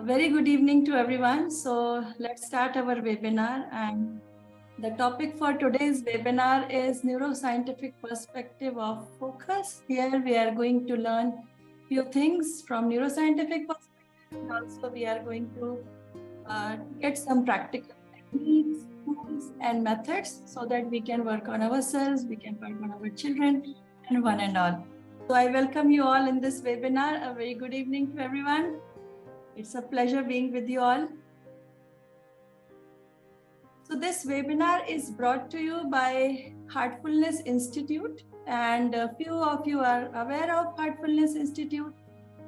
A very good evening to everyone. So let's start our webinar, and the topic for today's webinar is neuroscientific perspective of focus. Here we are going to learn few things from neuroscientific perspective, and also we are going to get some practical techniques, tools and methods so that we can work on ourselves, we can work on our children and one and all. So I welcome you all in this webinar. A very good evening to everyone. It's a pleasure being with you all. So this webinar is brought to you by Heartfulness Institute, and a few of you are aware of Heartfulness Institute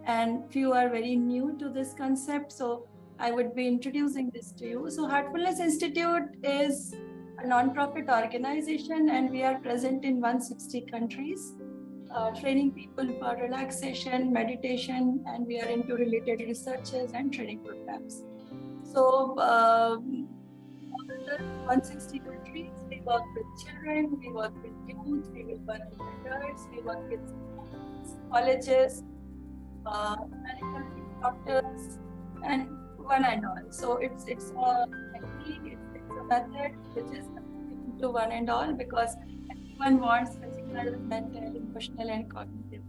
and few are very new to this concept. So I would be introducing this to you. So Heartfulness Institute is a non-profit organization and we are present in 160 countries. Training people for relaxation, meditation, and we are into related researches and training programs. So, 160 countries, we work with children, we work with youth, we will work with adults, we work with colleges, medical doctors, and one and all. So it's a technique, it's a method which is to one and all because everyone wants physical, mental, emotional, and cognitive.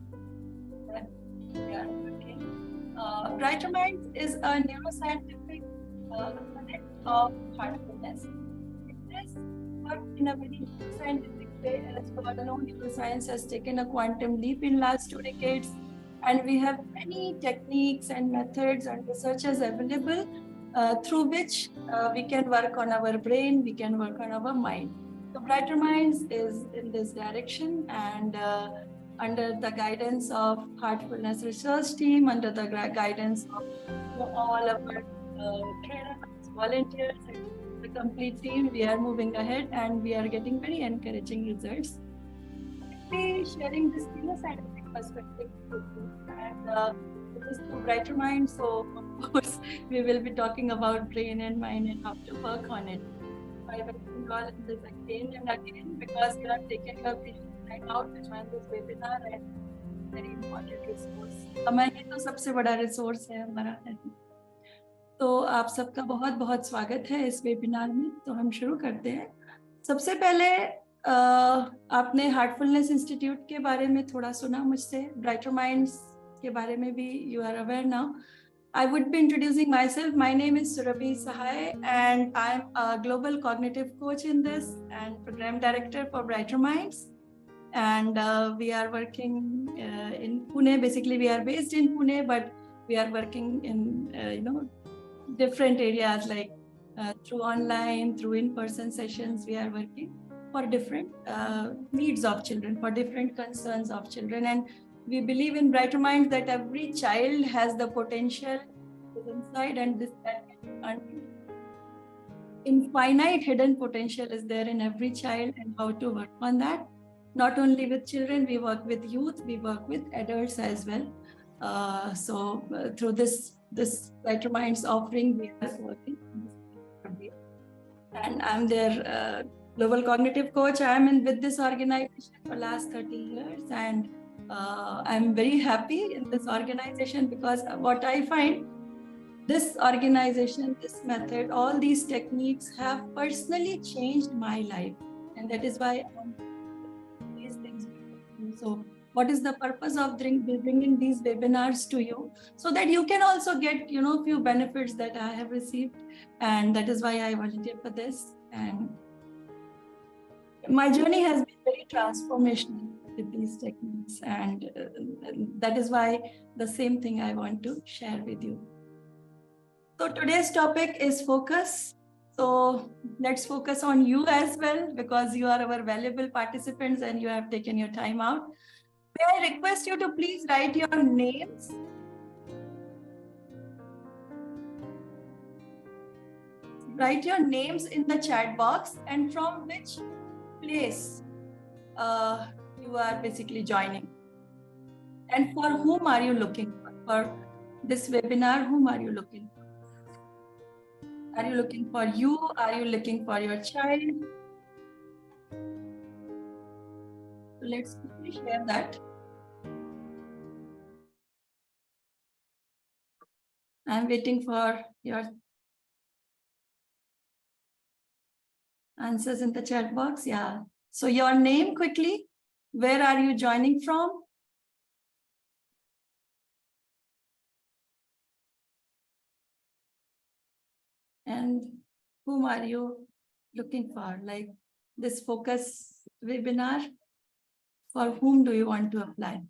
Brighter Minds is a neuroscientific method of heartfulness. It is worked in a very scientific way. As you all know, neuroscience has taken a quantum leap in last 2 decades, and we have many techniques and methods and researches available through which we can work on our brain, we can work on our mind. So Brighter Minds is in this direction, and under the guidance of Heartfulness Research Team, under the guidance of all of our trainers, volunteers, and the complete team, we are moving ahead and we are getting very encouraging results. We'll be sharing this neuroscientific perspective with you, and this is through Brighter Minds. So of course, we will be talking about brain and mind and how to work on it. I welcome you all in this again and again because you have taken your time out to join this webinar and very important resource. समय ही तो सबसे बड़ा resource है हमारा। तो आप सबका बहुत बहुत स्वागत है इस वेबिनार में। तो हम शुरू करते हैं। सबसे पहले आपने हार्टफुलनेस इंस्टीट्यूट के बारे में थोड़ा सुना मुझसे, ब्राइटर माइंड्स के बारे में भी you are aware now. I would be introducing myself. My name is Surabhi Sahai, and I'm a global cognitive coach in this and program director for Brighter Minds. And we are working in Pune. Basically, we are based in Pune, but we are working in different areas like through online, through in-person sessions. We are working for different needs of children, for different concerns of children, and we believe in Brighter Minds that every child has the potential inside, and this infinite hidden potential is there in every child, and how to work on that. Not only with children, we work with youth, we work with adults as well. Through this Brighter Minds offering, we are working. And I'm their global cognitive coach. I'm with this organization for last 30 years, and I'm very happy in this organization because what I find, this organization, this method, all these techniques have personally changed my life, and that is why these things. So what is the purpose of bringing these webinars to you, so that you can also get few benefits that I have received, and that is why I volunteer for this. And my journey has been very transformational with these techniques, and that is why the same thing I want to share with you. So today's topic is focus. So let's focus on you as well, because you are our valuable participants and you have taken your time out. May I request you to please write your names. Write your names in the chat box and from which place you are basically joining. And for whom are you looking for this webinar? Whom are you looking for? Are you looking for you? Are you looking for your child? So let's quickly share that. I'm waiting for your answers in the chat box. Yeah. So your name quickly. Where are you joining from? And whom are you looking for? Like this focus webinar, for whom do you want to apply?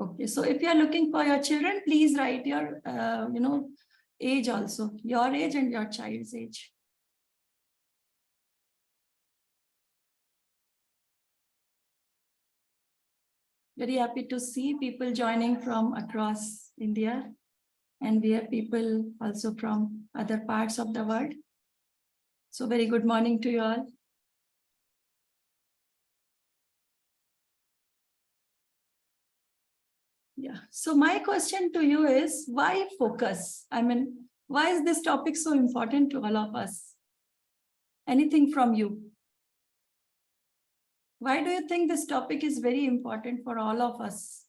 Okay, so if you are looking for your children, please write your, age also, your age and your child's age. Very happy to see people joining from across India, and we have people also from other parts of the world. So very good morning to you all. Yeah, so my question to you is, why focus? I mean, why is this topic so important to all of us? Anything from you? Why do you think this topic is very important for all of us?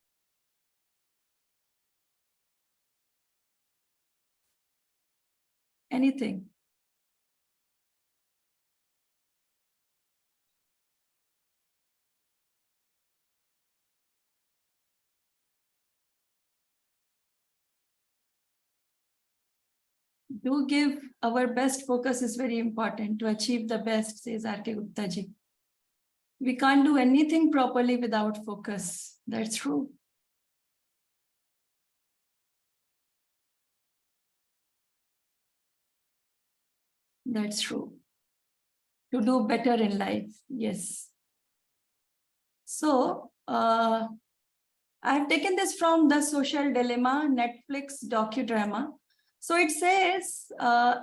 Anything? Do give our best. Focus is very important to achieve the best, says R.K. Gupta ji. We can't do anything properly without focus. That's true. That's true. To do better in life. Yes. So, I've taken this from The Social Dilemma, Netflix docudrama. So it says,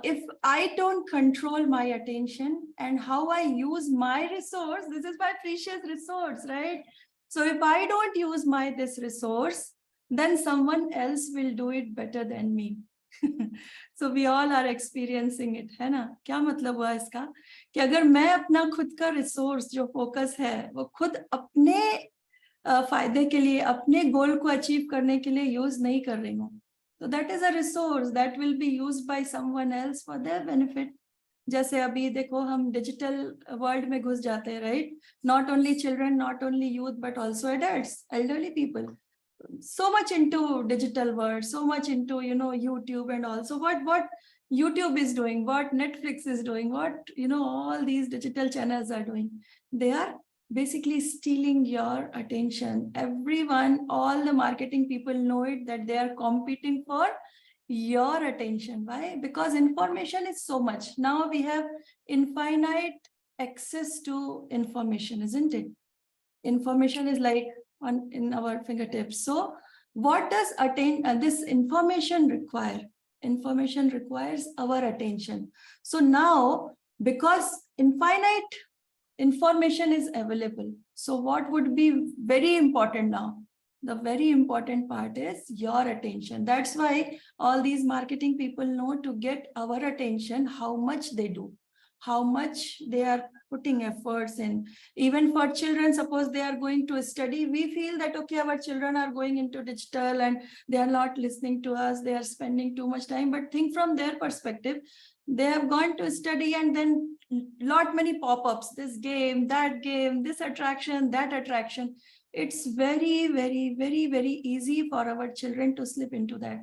if I don't control my attention and how I use my resource, this is my precious resource, right? So if I don't use this resource, then someone else will do it better than me. So we all are experiencing it, है ना? क्या मतलब हुआ इसका? कि अगर मैं अपना खुद का रिसोर्स जो फोकस है वो खुद अपने फायदे के लिए, अपने गोल को अचीव करने के लिए यूज नहीं कर रही हूँ, तो that is a resource that will be used by someone else for their benefit. जैसे अभी देखो हम डिजिटल वर्ल्ड में घुस जाते हैं, right? Not only children, not only youth, but also adults, elderly people, so much into digital world, so much into YouTube, and also what YouTube is doing, what Netflix is doing, what all these digital channels are doing. They are basically stealing your attention. Everyone, all the marketing people know it, that they are competing for your attention. Why? Because information is so much. Now we have infinite access to information, isn't it? Information is like in our fingertips. So what does this information require? Information requires our attention. So now, because infinite information is available, so what would be very important now? The very important part is your attention. That's why all these marketing people know to get our attention, how much they do, how much they are putting efforts in. Even for children, suppose they are going to study, we feel that, okay, our children are going into digital and they are not listening to us, they are spending too much time. But think from their perspective, they have gone to study and then lot many pop-ups, this game, this attraction, that attraction. It's very, very, very, very easy for our children to slip into that,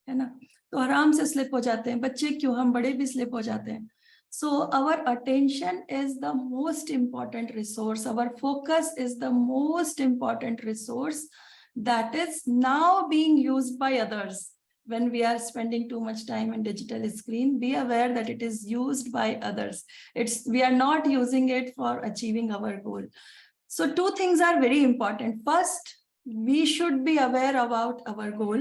है ना? तो आराम से slip हो जाते हैं बच्चे, क्यों, हम बड़े भी slip हो जाते हैं. So our attention is the most important resource. Our focus is the most important resource that is now being used by others. When we are spending too much time on digital screen, be aware that it is used by others. We are not using it for achieving our goal. So two things are very important. First, we should be aware about our goal.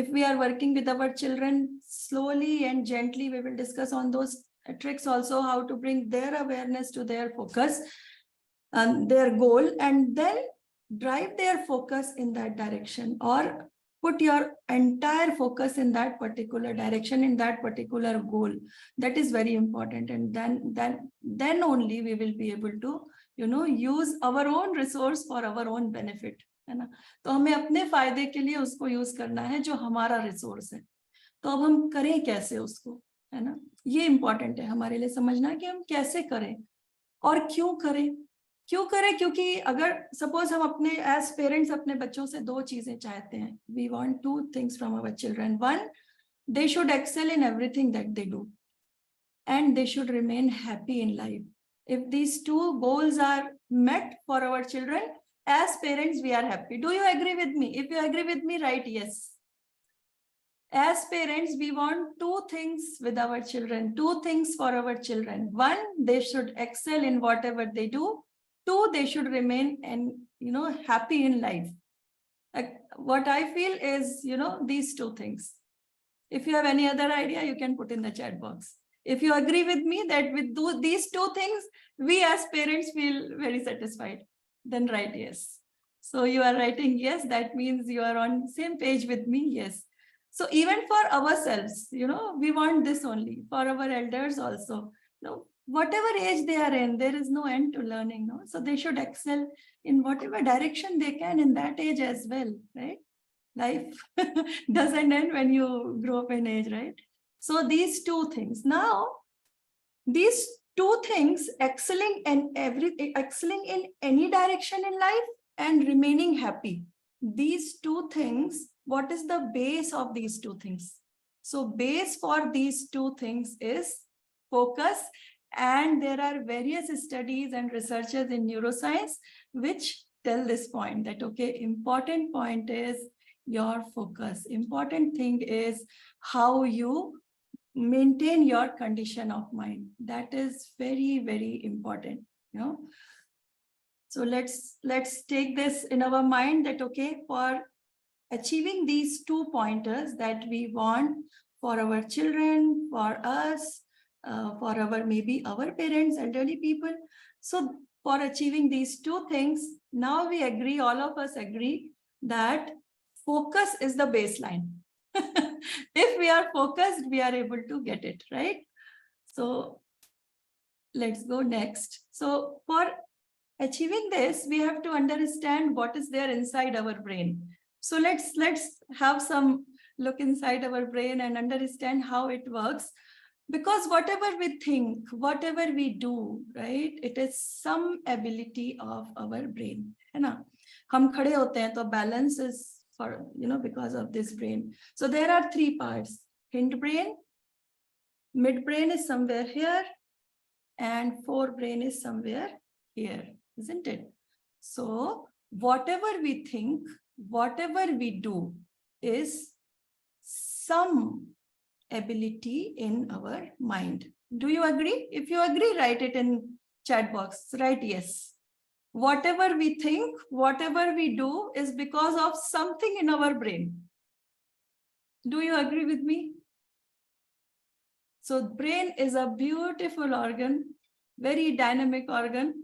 If we are working with our children, slowly and gently, we will discuss on those tricks also, how to bring their awareness to their focus and their goal, and then drive their focus in that direction, or put your entire focus in that particular direction, in that particular goal. That is very important. And then only we will be able to, use our own resource for our own benefit, है ना. तो हमें अपने फायदे के लिए उसको use करना है, जो हमारा रिसोर्स है. तो अब हम करें कैसे उसको, है ना. ये इंपॉर्टेंट है हमारे लिए समझना कि हम कैसे करें और क्यों करें. क्योंकि अगर सपोज हम अपने एज पेरेंट्स अपने बच्चों से दो चीजें चाहते हैं. We want two things from our children. One, they should excel in everything that they do, and they should remain happy in life. If these two goals are met for our children, as parents, we are happy. Do you agree with me? If you agree with me, write yes. As parents, we want two things with our children, two things for our children. One, they should excel in whatever they do. Two, they should remain and, happy in life. What I feel is, these two things. If you have any other idea, you can put in the chat box. If you agree with me that with these two things, we as parents feel very satisfied, then write yes. So you are writing yes, that means you are on same page with me, yes. So even for ourselves, we want this only. For our elders also, whatever age they are in, there is no end to learning, no? So they should excel in whatever direction they can in that age as well, right? Life doesn't end when you grow up in age, right? So these two things. Now, these two things, excelling in any direction in life and remaining happy. These two things, what is the base of these two things? So base for these two things is focus. And there are various studies and researchers in neuroscience which tell this point that, okay, important point is your focus. Important thing is how you maintain your condition of mind. That is very, very important, So let's take this in our mind that, okay, for achieving these two pointers that we want for our children, for us, for maybe our parents, elderly people. So for achieving these two things, now we agree, all of us agree that focus is the baseline. If we are focused, we are able to get it, right? So let's go next. So for achieving this, we have to understand what is there inside our brain. So let's have some look inside our brain and understand how it works. Because whatever we think, whatever we do, right, it is some ability of our brain. है ना? हम खड़े होते हैं तो balance is for, because of this brain. So there are three parts: hindbrain, midbrain is somewhere here, and forebrain is somewhere here, isn't it? So whatever we think, whatever we do is some ability in our mind. Do you agree? If you agree, write it in chat box. Write yes. Whatever we think, whatever we do is because of something in our brain. Do you agree with me? So brain is a beautiful organ, very dynamic organ.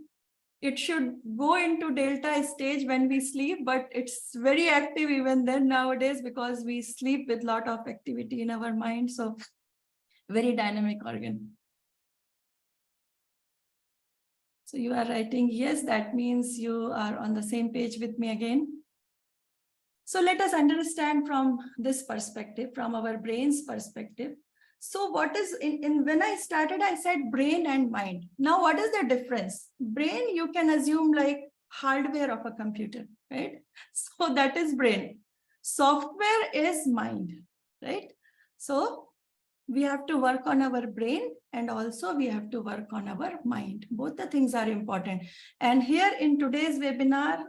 It should go into delta stage when we sleep, but it's very active even then nowadays because we sleep with a lot of activity in our mind. So very dynamic organ. So you are writing yes, that means you are on the same page with me again. So let us understand from this perspective, from our brain's perspective. So what is when I started, I said brain and mind. Now, what is the difference? Brain, you can assume like hardware of a computer, right? So that is brain. Software is mind, right? So we have to work on our brain and also we have to work on our mind. Both the things are important. And here in today's webinar,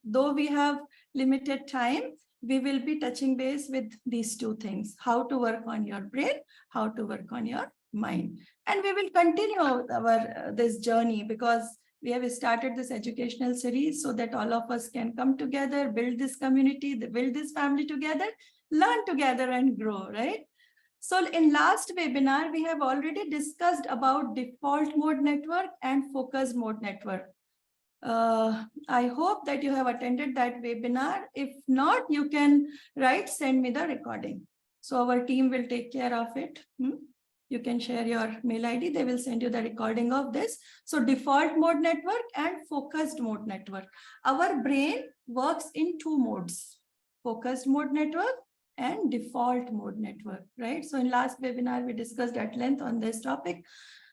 though we have limited time, we will be touching base with these two things: how to work on your brain, how to work on your mind. And we will continue our this journey because We have started this educational series so that all of us can come together, build this community, build this family together, learn together and grow, right? So in last webinar, we have already discussed about default mode network and focused mode network. I hope that you have attended that webinar. If not, you can send me the recording. So our team will take care of it. You can share your mail ID. They will send you the recording of this. So default mode network and focused mode network. Our brain works in two modes, focused mode network and default mode network, right? So in last webinar, we discussed at length on this topic.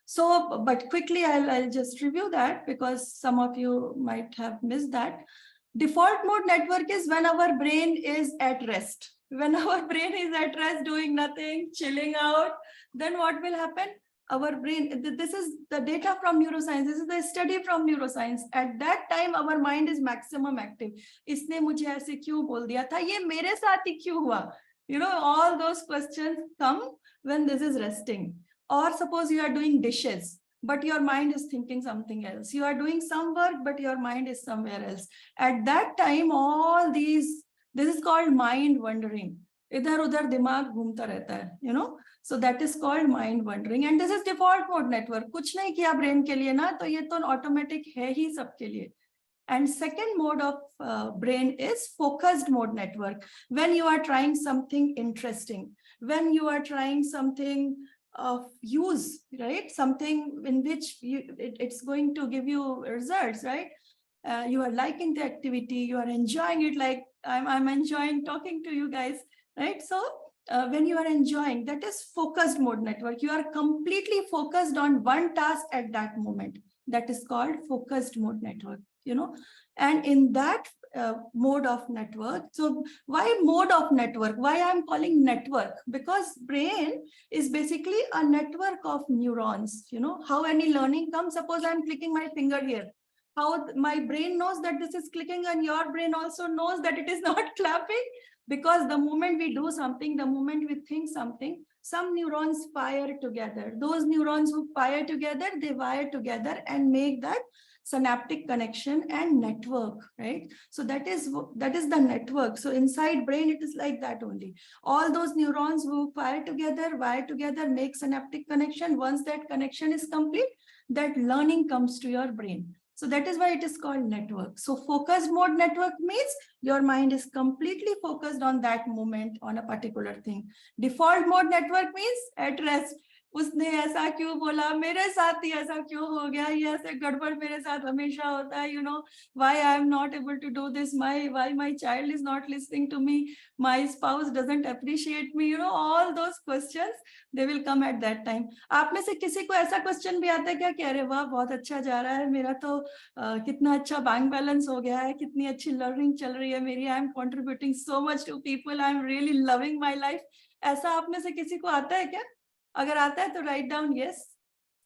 So, but quickly, I'll just review that because some of you might have missed that. Default mode network is when our brain is at rest. When our brain is at rest, doing nothing, chilling out, then what will happen? Our brain, this is the data from neuroscience. This is the study from neuroscience. At that time, our mind is maximum active. इसने मुझे ऐसे क्यों बोल दिया था? ये मेरे साथ ही क्यों हुआ? You know, all those questions come when this is resting. Or suppose you are doing dishes, but your mind is thinking something else. You are doing some work, but your mind is somewhere else. At that time, all these, this is called mind wandering. Idhar-udhar dimag ghumta rehta hai, you know. So that is called mind wandering. And this is default mode network. Kuch nahi kiya brain ke liye na, to ye to automatic hai hi sabke liye. And second mode of brain is focused mode network. When you are trying something interesting, when you are trying something of use, right? Something in which it's going to give you results, right? You are liking the activity, you are enjoying it, like I'm enjoying talking to you guys, right? So when you are enjoying, that is focused mode network. You are completely focused on one task at that moment. That is called focused mode network, you know. And in that mode of network, so why mode of network? Why I'm calling network? Because brain is basically a network of neurons. You know how any learning comes. Suppose I'm clicking my finger here. How my brain knows that this is clicking, and your brain also knows that it is not clapping, because the moment we do something, the moment we think something, some neurons fire together. Those neurons who fire together, they wire together and make that synaptic connection and network, right? So that is the network. So inside brain, it is like that only. All those neurons who fire together, wire together, make synaptic connection. Once that connection is complete, that learning comes to your brain. So that is why it is called network. So focused mode network means your mind is completely focused on that moment, on a particular thing. Default mode network means at rest. उसने ऐसा क्यों बोला, मेरे साथ ही ऐसा क्यों हो गया, ये ऐसे गड़बड़ मेरे साथ हमेशा होता है, you know, why I am not able to do this, why my child is not listening to me, my spouse doesn't appreciate me, you know, all those questions, they will come at that time. आप में से किसी को ऐसा question भी आता है क्या कि अरे वाह बहुत अच्छा जा रहा है मेरा, तो कितना अच्छा बैंक बैलेंस हो गया है, कितनी अच्छी लर्निंग चल रही है मेरी, I am contributing so much to people, I am really loving my life, ऐसा आप में से किसी को आता है क्या? अगर आता है तो write down yes.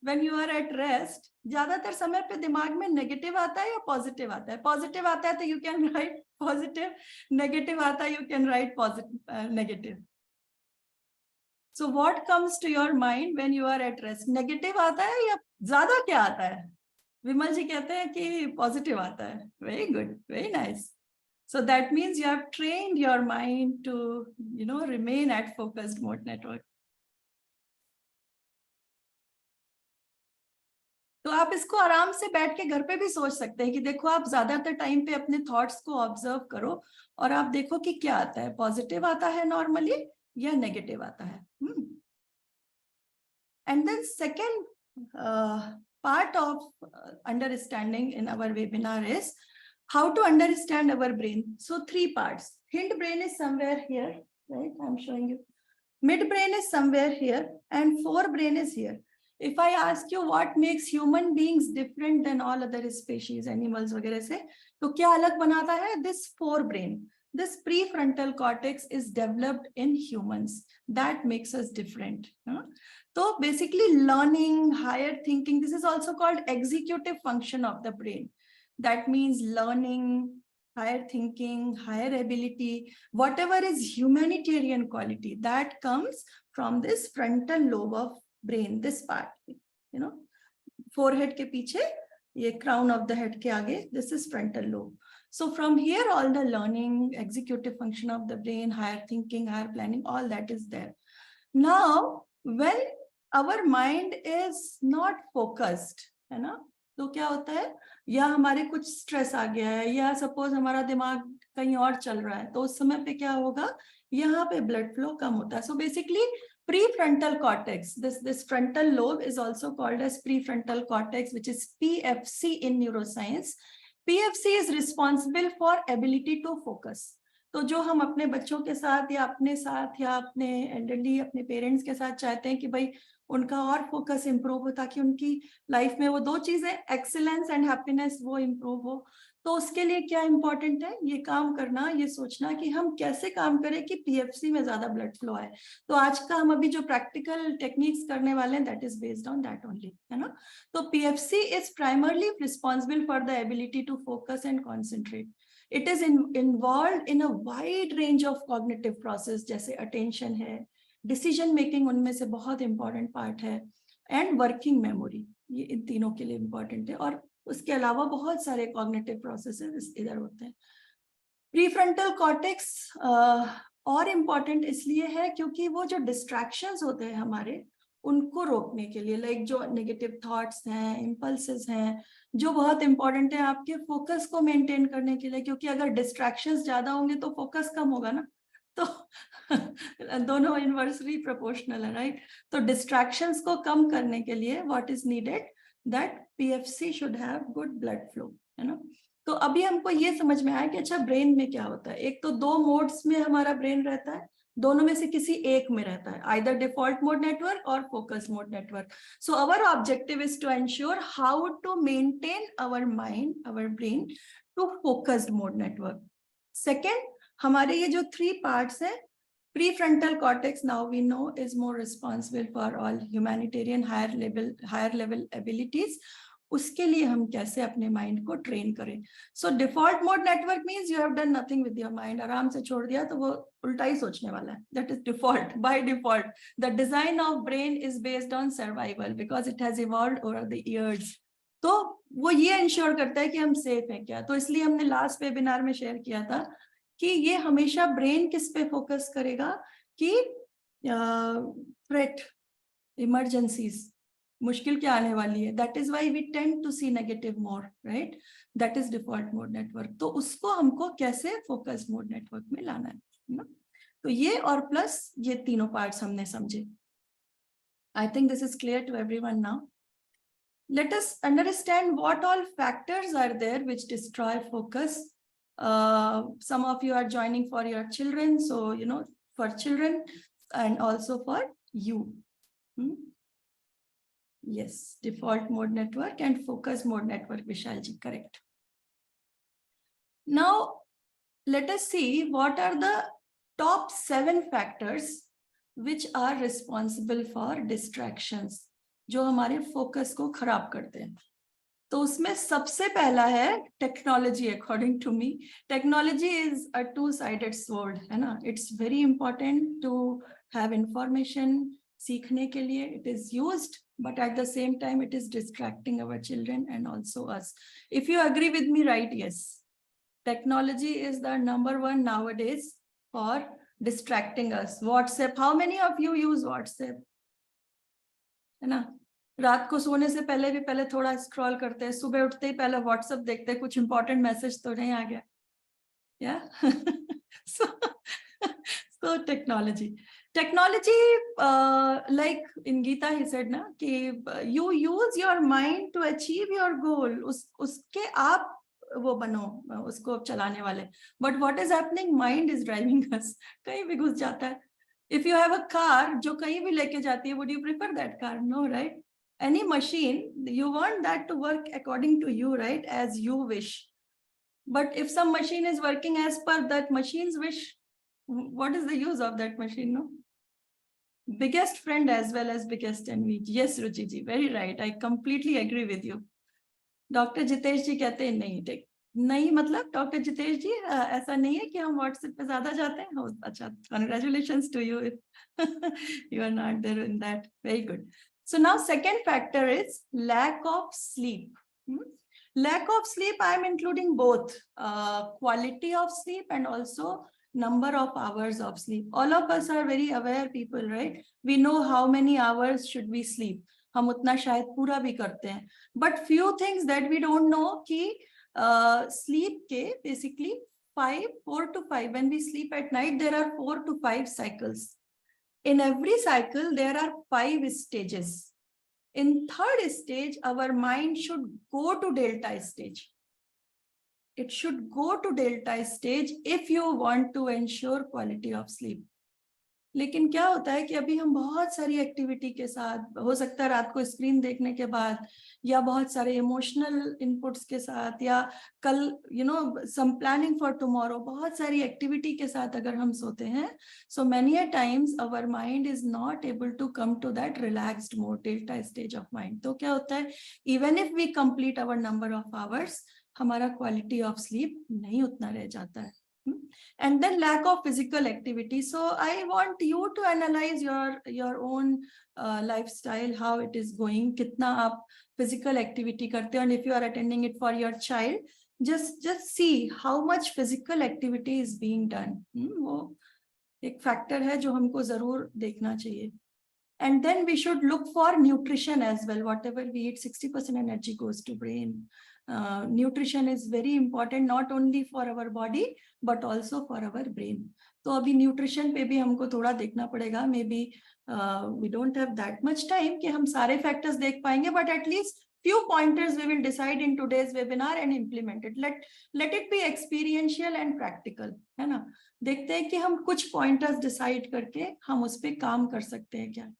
When you are at rest, ज्यादातर समय पे दिमाग में नेगेटिव आता है या पॉजिटिव आता है? पॉजिटिव आता है तो you can write positive, negative आता है you can write positive negative. So what comes to your mind when you are at rest? Negative आता है या ज्यादा क्या आता है? विमल जी कहते हैं कि पॉजिटिव आता है. Very good, very nice. So that means you have trained your mind to, you know, remain at focused mode network. तो आप इसको आराम से बैठ के घर पे भी सोच सकते हैं कि देखो, आप ज्यादातर टाइम पे अपने थॉट्स को ऑब्जर्व करो और आप देखो कि क्या आता है, पॉजिटिव आता है नॉर्मली या नेगेटिव आता है. And then second part of understanding in our webinar is how to understand our brain. So 3 parts. Hind brain is somewhere here, right? I'm showing you. Mid brain is somewhere here and forebrain is here. If I ask you what makes human beings different than all other species, animals वगैरह से, तो क्या अलग बनाता है? This forebrain. This prefrontal cortex is developed in humans. That makes us different. So basically learning, higher thinking, this is also called executive function of the brain. That means learning, higher thinking, higher ability, whatever is humanitarian quality, that comes from this frontal lobe of brain, this part, you know, forehead के पीछे ये crown of the head के आगे, this is frontal lobe. So from here, all the learning, executive function of the brain, higher thinking, higher planning, all that is there. Now, when our mind is not focused, है ना, तो क्या होता है, या हमारे कुछ स्ट्रेस आ गया है, या सपोज हमारा दिमाग कहीं और चल रहा है, तो उस समय पे क्या होगा, यहाँ पे ब्लड फ्लो कम होता है. So basically prefrontal cortex, this frontal lobe is also called as prefrontal cortex, which is PFC in neuroscience. PFC is responsible for ability to focus. तो जो हम अपने बच्चों के साथ या अपने एल्डरली अपने पेरेंट्स के साथ चाहते हैं कि भाई उनका और फोकस इंप्रूव हो, ताकि उनकी लाइफ में वो दो चीजें, एक्सीलेंस एंड हैप्पीनेस, वो इंप्रूव हो. तो उसके लिए क्या इंपॉर्टेंट है, ये काम करना, ये सोचना कि हम कैसे काम करें कि पीएफसी में ज्यादा ब्लड फ्लो आए. तो आज का हम अभी जो प्रैक्टिकल टेक्निक्स करने वाले हैं, that is based on that only, है ना. तो PFC is primarily responsible for the ability to focus and concentrate. It is involve in a wide range of cognitive process, जैसे अटेंशन है, डिसीजन मेकिंग उनमें से बहुत इंपॉर्टेंट पार्ट है, and working memory, ये इन तीनों के लिए इंपॉर्टेंट है. और उसके अलावा बहुत सारे कॉग्निटिव प्रोसेसेस इधर होते हैं. प्रीफ्रंटल कॉर्टेक्स और इम्पॉर्टेंट इसलिए है क्योंकि वो जो डिस्ट्रैक्शंस होते हैं हमारे, उनको रोकने के लिए, लाइक जो नेगेटिव थॉट्स हैं, इम्पल्सेस हैं, जो बहुत इंपॉर्टेंट है आपके फोकस को मेंटेन करने के लिए, क्योंकि अगर डिस्ट्रैक्शंस ज्यादा होंगे तो फोकस कम होगा ना. तो दोनों इनवर्सली प्रोपोर्शनल है, राइट. तो डिस्ट्रैक्शंस को कम करने के लिए what is needed, that PFC should have good blood flow, है ना. तो अभी हमको ये समझ में आया कि अच्छा ब्रेन में क्या होता है. एक तो दो मोड्स में हमारा ब्रेन रहता है, दोनों में से किसी एक में रहता है, आइदर डिफॉल्ट मोड नेटवर्क और focus mode network. So our objective is to ensure how to maintain our mind, our brain to focused mode network. Second, हमारे ये जो 3 पार्ट्स है, prefrontal cortex now we know is more responsible for all humanitarian higher level abilities. उसके लिए हम कैसे अपने mind को ट्रेन करें. So default mode network means you have done nothing with your mind, आराम से छोड़ दिया तो वो उल्टा ही सोचने वाला है. That is default. By default the design of brain is based on survival because it has evolved over the years. तो वो ये इंश्योर करता है कि हम सेफ हैं क्या. तो इसलिए हमने लास्ट वेबिनार में शेयर किया था कि ये हमेशा ब्रेन किस पे फोकस करेगा कि थ्रेट, इमरजेंसीज, मुश्किल क्या आने वाली है. That is why we tend to see negative more, right. That is default mode network. तो उसको हमको कैसे फोकस मोड नेटवर्क में लाना है ना. तो ये और प्लस ये तीनों पार्ट्स हमने समझे. I think this is clear to everyone now. Let us understand what all factors are there which destroy focus. Some of you are joining for your children, so you know, for children and also for you. Yes, default mode network and focus mode network, Vishalji, correct. Now let us see what are the top 7 factors which are responsible for distractions, जो हमारे focus को खराब करते हैं. तो उसमें सबसे पहला है technology. According to me, technology is a 2-sided sword, है ना. It's very important to have information, सीखने के लिए it is used, but at the same time it is distracting our children and also us. If you agree with me, right? Yes, technology is the number one nowadays for distracting us. WhatsApp, how many of you use WhatsApp, है ना. रात को सोने से पहले भी पहले थोड़ा स्क्रॉल करते हैं, सुबह उठते ही पहले व्हाट्सएप देखते हैं कुछ इंपॉर्टेंट मैसेज तो नहीं आ गया, या. So technology like in Gita he said ना कि you use your mind to achieve your goal. उसके आप वो बनो उसको चलाने वाले. But what is happening? Mind is driving us. कहीं भी घुस जाता है. If you have a car जो कहीं भी लेके जाती है, would you prefer that car? No, right? Any machine, you want that to work according to you, right? As you wish. But if some machine is working as per that machine's wish, what is the use of that machine, no? Biggest friend as well as biggest enemy. Yes, Ruchi ji, very right. I completely agree with you. Dr. Jitesh ji कहते हैं नहीं, नहीं मतलब doctor Jitesh जी ऐसा नहीं है कि हम व्हाट्सएप पे ज्यादा जाते हैं. अच्छा, congratulations to you if you are not there in that. Very good. So now second factor is lack of sleep. Lack of sleep, I am including both quality of sleep and also number of hours of sleep. All of us are very aware people, right? We know how many hours should we sleep. हम उतना शायद पूरा भी करते हैं. But few things that we don't know कि sleep के basically 4 to 5. When we sleep at night, there are 4 to 5 cycles. In every cycle, there are 5 stages. In third stage, our mind should go to delta stage. It should go to delta stage if you want to ensure quality of sleep. लेकिन क्या होता है कि अभी हम बहुत सारी activity के साथ, हो सकता है रात को स्क्रीन देखने के बाद, या बहुत सारे इमोशनल इनपुट्स के साथ, या कल सम प्लानिंग फॉर टुमारो, बहुत सारी एक्टिविटी के साथ अगर हम सोते हैं, so many a times our mind is not able to come to that relaxed mode, delta stage of mind. तो क्या होता है, even if we complete our number of hours, हमारा क्वालिटी ऑफ स्लीप नहीं उतना रह जाता है. And then lack of physical activity. So I want you to analyze your own lifestyle, how it is going, kitna aap physical activity karte ho, and if you are attending it for your child, just see how much physical activity is being done. वो एक factor है जो हमको जरूर देखना चाहिए. And then we should look for nutrition as well. Whatever we eat, 60% energy goes to brain. Nutrition is very important, not only for our body but also for our brain. तो अभी nutrition पे भी हमको थोड़ा देखना पड़ेगा. Maybe we don't have that much time कि हम सारे factors देख पाएंगे, but at least few pointers we will decide in today's webinar and implement it. Let it be experiential and practical, है ना. देखते हैं कि हम कुछ pointers decide करके हम उस पे काम कर सकते हैं क्या,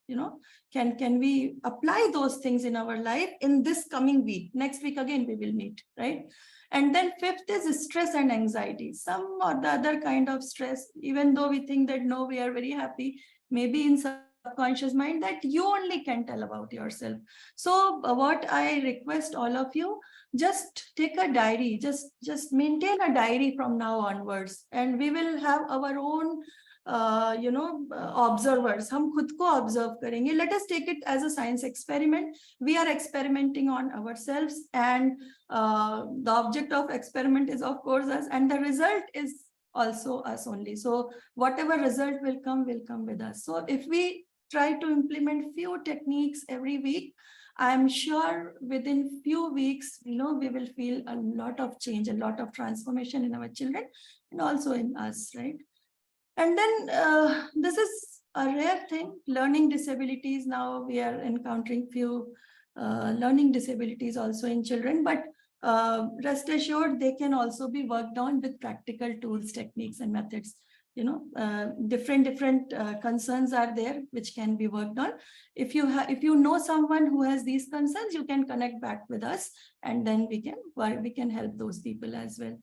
can we apply those things in our life in this coming week. Next week again we will meet, right? And then fifth is stress and anxiety, some or the other kind of stress, even though we think that no, we are very happy, maybe in subconscious mind that you only can tell about yourself. So what I request all of you, just take a diary, just maintain a diary from now onwards, and we will have our own observers. हम खुद को observe करेंगे. Let us take it as a science experiment. We are experimenting on ourselves, and the object of experiment is of course us, and the result is also us only. So whatever result will come with us. So if we try to implement few techniques every week, I'm sure within few weeks, we will feel a lot of change, a lot of transformation in our children and also in us, right? And then this is a rare thing, learning disabilities. Now we are encountering few learning disabilities also in children, but rest assured, they can also be worked on with practical tools, techniques, and methods. Different concerns are there which can be worked on. If you know someone who has these concerns, you can connect back with us, and then we can help those people as well.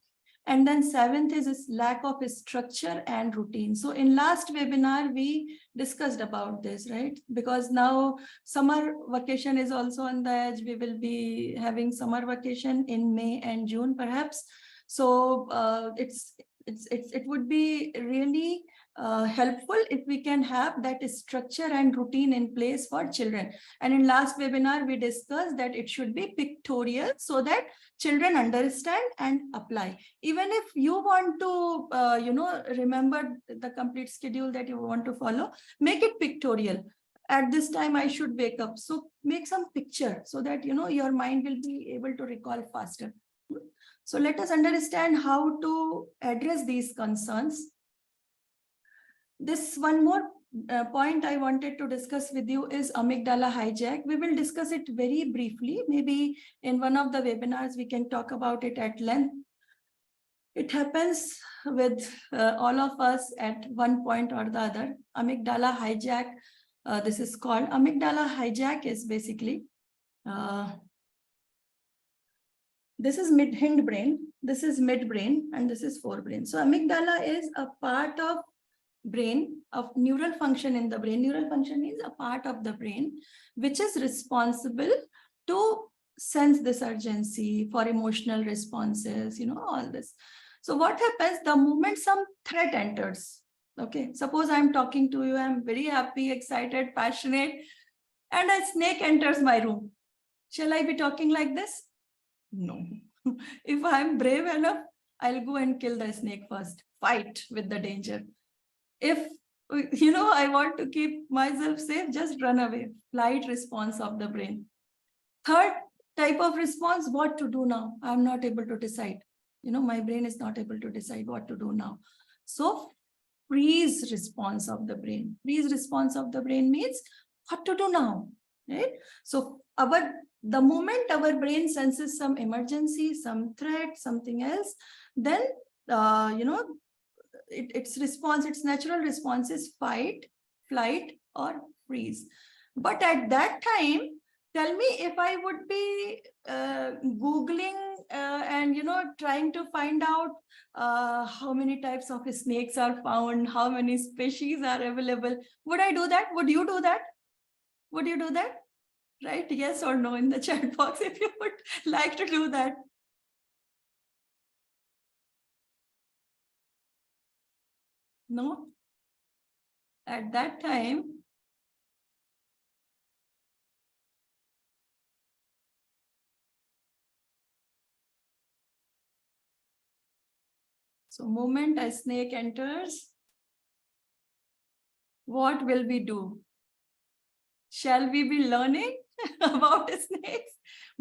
And then seventh is lack of structure and routine. So in last webinar, we discussed about this, right? Because now summer vacation is also on the edge. We will be having summer vacation in May and June, perhaps. So it would be really helpful if we can have that structure and routine in place for children. And in last webinar, we discussed that it should be pictorial so that children understand and apply. Even if you want to, remember the complete schedule that you want to follow, make it pictorial. At this time, I should wake up. So make some picture so that, your mind will be able to recall faster. So let us understand how to address these concerns. This one more point I wanted to discuss with you is amygdala hijack. We will discuss it very briefly. Maybe in one of the webinars, we can talk about it at length. It happens with all of us at one point or the other. Amygdala hijack, this is called. Amygdala hijack is basically, this is hindbrain, this is midbrain, and this is forebrain. So amygdala is a part of brain, of neural function in the brain. Neural function is a part of the brain which is responsible to sense this urgency, for emotional responses, all this. So what happens the moment some threat enters? Okay, suppose I'm talking to you, I'm very happy, excited, passionate, and a snake enters my room. Shall I be talking like this? No. If I'm brave enough, I'll go and kill the snake first. Fight with the danger. If I want to keep myself safe, just run away. Flight response of the brain. Third type of response, what to do now? I'm not able to decide. My brain is not able to decide what to do now. So freeze response of the brain. Freeze response of the brain means what to do now, right? So the moment our brain senses some emergency, some threat, something else, then its response, its natural response is fight, flight, or freeze. But at that time, tell me if I would be Googling and trying to find out how many types of snakes are found, how many species are available. Would I do that? Would you do that? Would you do that? Right? Yes or no in the chat box if you would like to do that. No? At that time, so moment a snake enters, what will we do? Shall we be learning about snakes?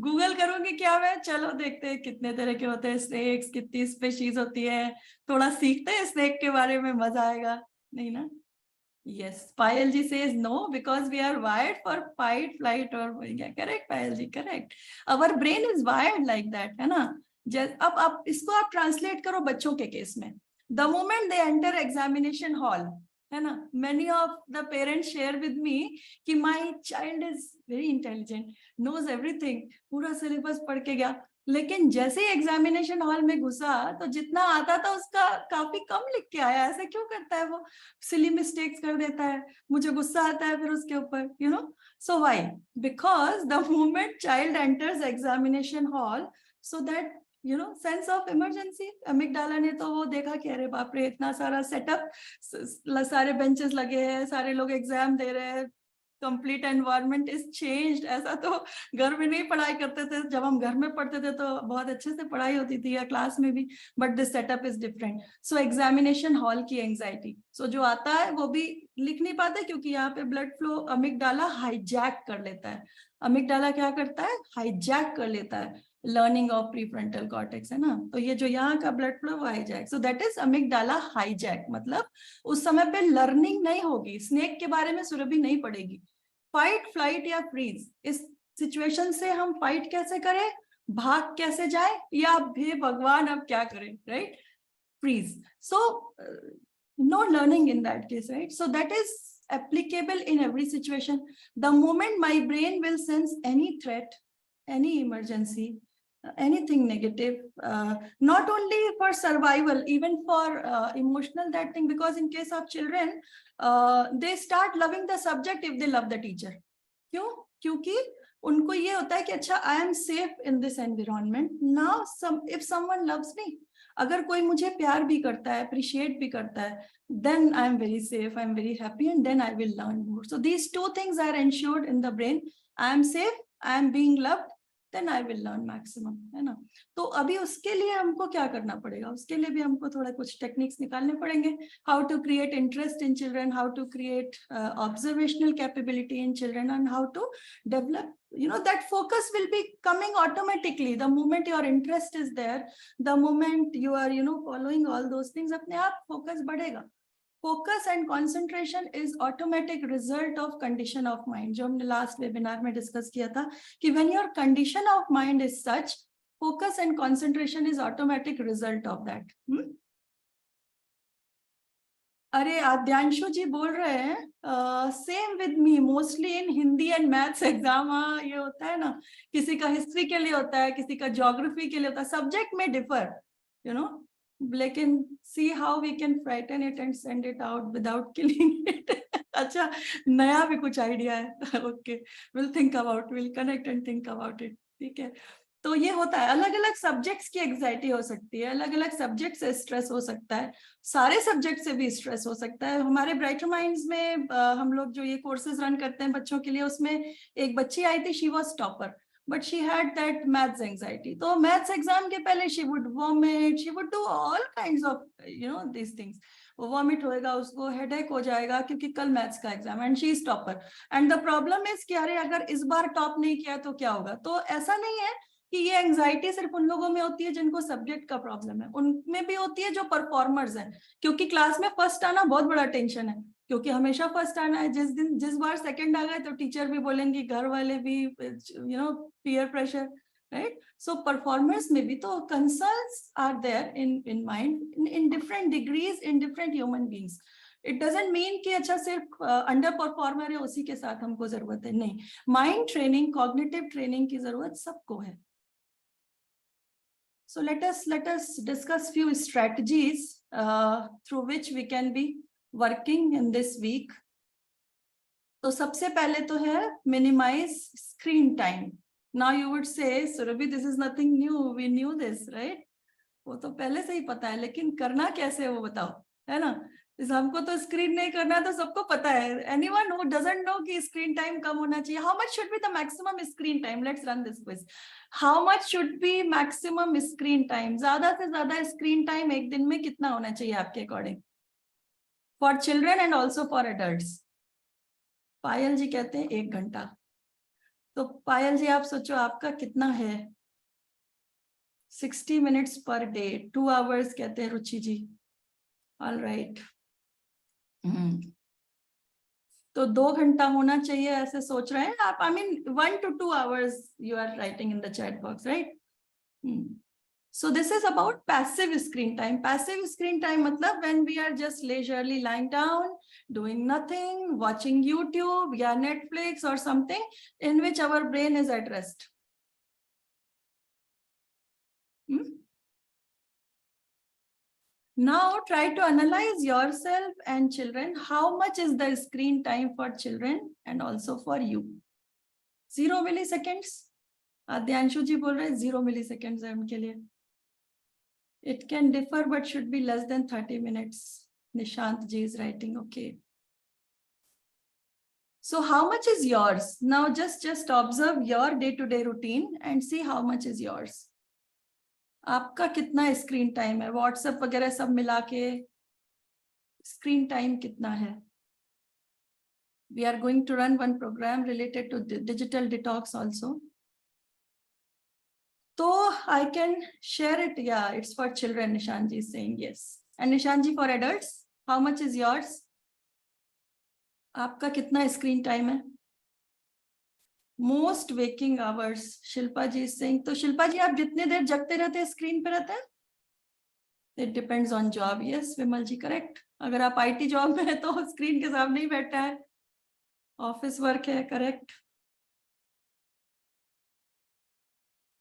Google करूंगी क्या मैं? चलो देखते हैं कितने तरह के होते हैं snakes, कितनी species होती है, थोड़ा सीखते हैं snake के बारे में, मजा आएगा नहीं ना? Yes, Payal ji says no because we are wired for fight, flight or correct Payal ji, correct. Our brain is wired like that, है ना? अब इसको आप translate करो बच्चों के केस में. The moment they enter examination hall, है ना? Many of the parents share with me कि my child is very intelligent, knows everything, पूरा syllabus पढ़ के गया. लेकिन जैसे ही एग्जामिनेशन हॉल में घुसा तो जितना आता था उसका काफी कम लिख के आया. ऐसा क्यों करता है वो? सिली मिस्टेक्स कर देता है, मुझे गुस्सा आता है फिर उसके ऊपर. So why? Because the moment child enters examination hall, so that sense of emergency, amygdala ने तो वो देखा कि अरे बाप रे इतना सारा सेटअप, सारे बेंचेस लगे हैं, सारे लोग एग्जाम दे रहे हैं, कंप्लीट एनवायरनमेंट इज चेंज्ड. ऐसा तो घर में नहीं पढ़ाई करते थे. जब हम घर में पढ़ते थे तो बहुत अच्छे से पढ़ाई होती थी या क्लास में भी, but this setup is different. So examination hall की एंजाइटी, सो जो आता है वो भी लिख नहीं पाते क्योंकि यहाँ पे ब्लड फ्लो अमिगडाला हाईजैक कर लेता है. अमिगडाला क्या करता है? हाईजैक कर लेता है लर्निंग ऑफ प्रीफ्रंटल कॉर्टेक्स, है ना? तो ये जो यहाँ का blood flow hijack, so that is amygdala hijack. मतलब उस समय पे लर्निंग नहीं होगी, स्नेक के बारे में सुरभि नहीं पड़ेगी. फाइट, फ्लाइट या फ्रीज, इस सिचुएशन से हम फाइट कैसे करें, भाग कैसे जाए, या हे भगवान अब क्या करें, right? Freeze. So no learning in that case, right? So that is applicable in every situation. The moment my brain will sense any threat, any emergency, anything negative, not only for survival, even for emotional that thing, because in case of children, they start loving the subject if they love the teacher. क्यों? क्योंकि उनको ये होता है कि अच्छा I am safe in this environment. Now if someone loves me, अगर कोई मुझे प्यार भी करता है, appreciate भी करता है, then I am very safe, I am very happy, and then I will learn more. So these two things are ensured in the brain. I am safe, I am being loved, then I will learn maximum, है ना? तो अभी उसके लिए हमको क्या करना पड़ेगा? उसके लिए भी हमको थोड़ा कुछ टेक्निक्स निकालने पड़ेंगे. How to create interest in children, how to create observational capability in children, and how to develop, that focus will be coming automatically. The moment your interest is there, the moment you are, following all those things, अपने आप focus बढ़ेगा. Focus and concentration is automatic result of condition of mind. जो हमने last webinar में discuss किया था कि when your condition of mind is such, focus and concentration is automatic result of that. अरे आद्यांशु जी बोल रहे हैं same with me, mostly in Hindi and maths exam. ये होता है ना, किसी का हिस्ट्री के लिए होता है, किसी का ज्योग्राफी के लिए होता है, सब्जेक्ट में डिफर, लेकिन see how we can frighten it and send it out without killing it. अच्छा, नया भी कुछ आइडिया है. Okay, will think about, will connect and think about it. ठीक है, तो ये होता है. अलग अलग सब्जेक्ट्स की एंजाइटी हो सकती है, अलग अलग सब्जेक्ट से स्ट्रेस हो सकता है, सारे सब्जेक्ट से भी स्ट्रेस हो सकता है. हमारे ब्राइटर माइंड्स में हम लोग जो ये कोर्सेज रन करते हैं बच्चों के लिए, उसमें एक बच्ची आई थी, she was topper. but she had that maths anxiety. So maths exam के पहले she would vomit, she would do all kinds of these things. वो vomit होएगा, उसको headache हो जाएगा क्योंकि कल maths का exam and she is topper. And the problem is कि अरे अगर इस बार top नहीं किया तो क्या होगा? तो ऐसा नहीं है कि ये एंजाइटी सिर्फ उन लोगों में होती है जिनको सब्जेक्ट का प्रॉब्लम है, उनमें भी होती है जो परफॉर्मर्स हैं, क्योंकि क्लास में फर्स्ट आना बहुत बड़ा टेंशन है, क्योंकि हमेशा फर्स्ट आना है। जिस बार सेकंड आ गए तो टीचर भी बोलेंगे, घर वाले भी, peer pressure, right? So performers में भी तो concerns are there in mind in different degrees in different human beings. It doesn't mean कि अच्छा सिर्फ अंडर परफॉर्मर है उसी के साथ हमको जरूरत है, नहीं, माइंड ट्रेनिंग, कॉग्निटिव ट्रेनिंग की जरूरत सबको है। So let us discuss few strategies through which we can be working in this week. तो सबसे पहले तो है minimize screen time. Now you would say, Surabhi, this is nothing new. We knew this, right? वो तो पहले से ही पता है, लेकिन करना कैसे है वो बताओ, है ना? हमको तो स्क्रीन नहीं करना तो सबको पता है. Anyone who doesn't know कि स्क्रीन टाइम कम होना चाहिए? How much should be the maximum screen time? Let's run this quiz. How much should be maximum screen time? ज्यादा से ज्यादा स्क्रीन टाइम एक दिन में कितना होना चाहिए आपके according? For children and also for adults. पायल जी कहते हैं 1 घंटा. तो पायल जी आप सोचो आपका कितना है? 60 minutes per day, 2 hours कहते हैं रुचि जी. All right. तो 2 घंटा होना चाहिए ऐसे सोच रहे हैं आप? I mean 1 to 2 hours you are writing in the chat box, right? So this is about passive screen time. Passive screen time मतलब when we are just leisurely lying down, doing nothing, watching YouTube या Netflix or something in which our brain is at rest. Now try to analyze yourself and children. How much is the screen time for children and also for you? 0 milliseconds. Adyanshu ji बोल रहे हैं 0 milliseconds है उनके लिए. It can differ but should be less than 30 minutes. Nishant ji is writing, okay. So how much is yours? Now just observe your day-to-day routine and see how much is yours. आपका कितना screen time है? WhatsApp वगैरह सब मिला के screen time कितना है? We are going to run one program related to digital detox also. So I can share it. Yeah, it's for children. Nishanji is saying yes. And Nishanji, for adults, how much is yours? आपका कितना screen time है? Most waking hours. Shilpa ji is saying. तो शिल्पा जी आप जितने देर जगते रहते हैं screen पे रहते हैं? It depends on job. Yes, Vimal ji correct. अगर आप IT जॉब में है तो स्क्रीन के सामने ही बैठा है. ऑफिस वर्क है, correct.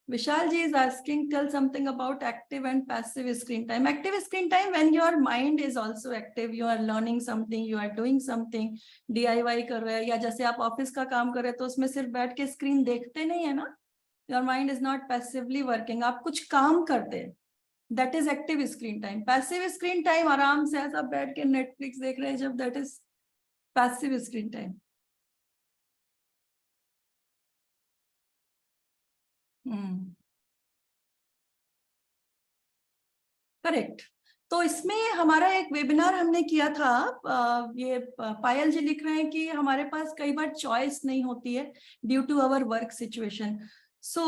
Vishal ji is asking, tell something about active and passive screen time. Active screen time when your mind is also active, you are learning something, you are doing something, DIY कर रहे हैं या जैसे आप office का काम कर रहे हैं तो उसमें सिर्फ बैठ के स्क्रीन देखते नहीं है ना. Your mind is not passively working. आप कुछ काम करते हैं. That is active screen time. Passive screen time आराम से ऐसा बैठ के Netflix देख रहे हैं जब, that is passive screen time. Correct. तो इसमें हमारा एक वेबिनार हमने किया था. ये पायल जी लिख रहे हैं कि हमारे पास कई बार चॉइस नहीं होती है due to our work situation. So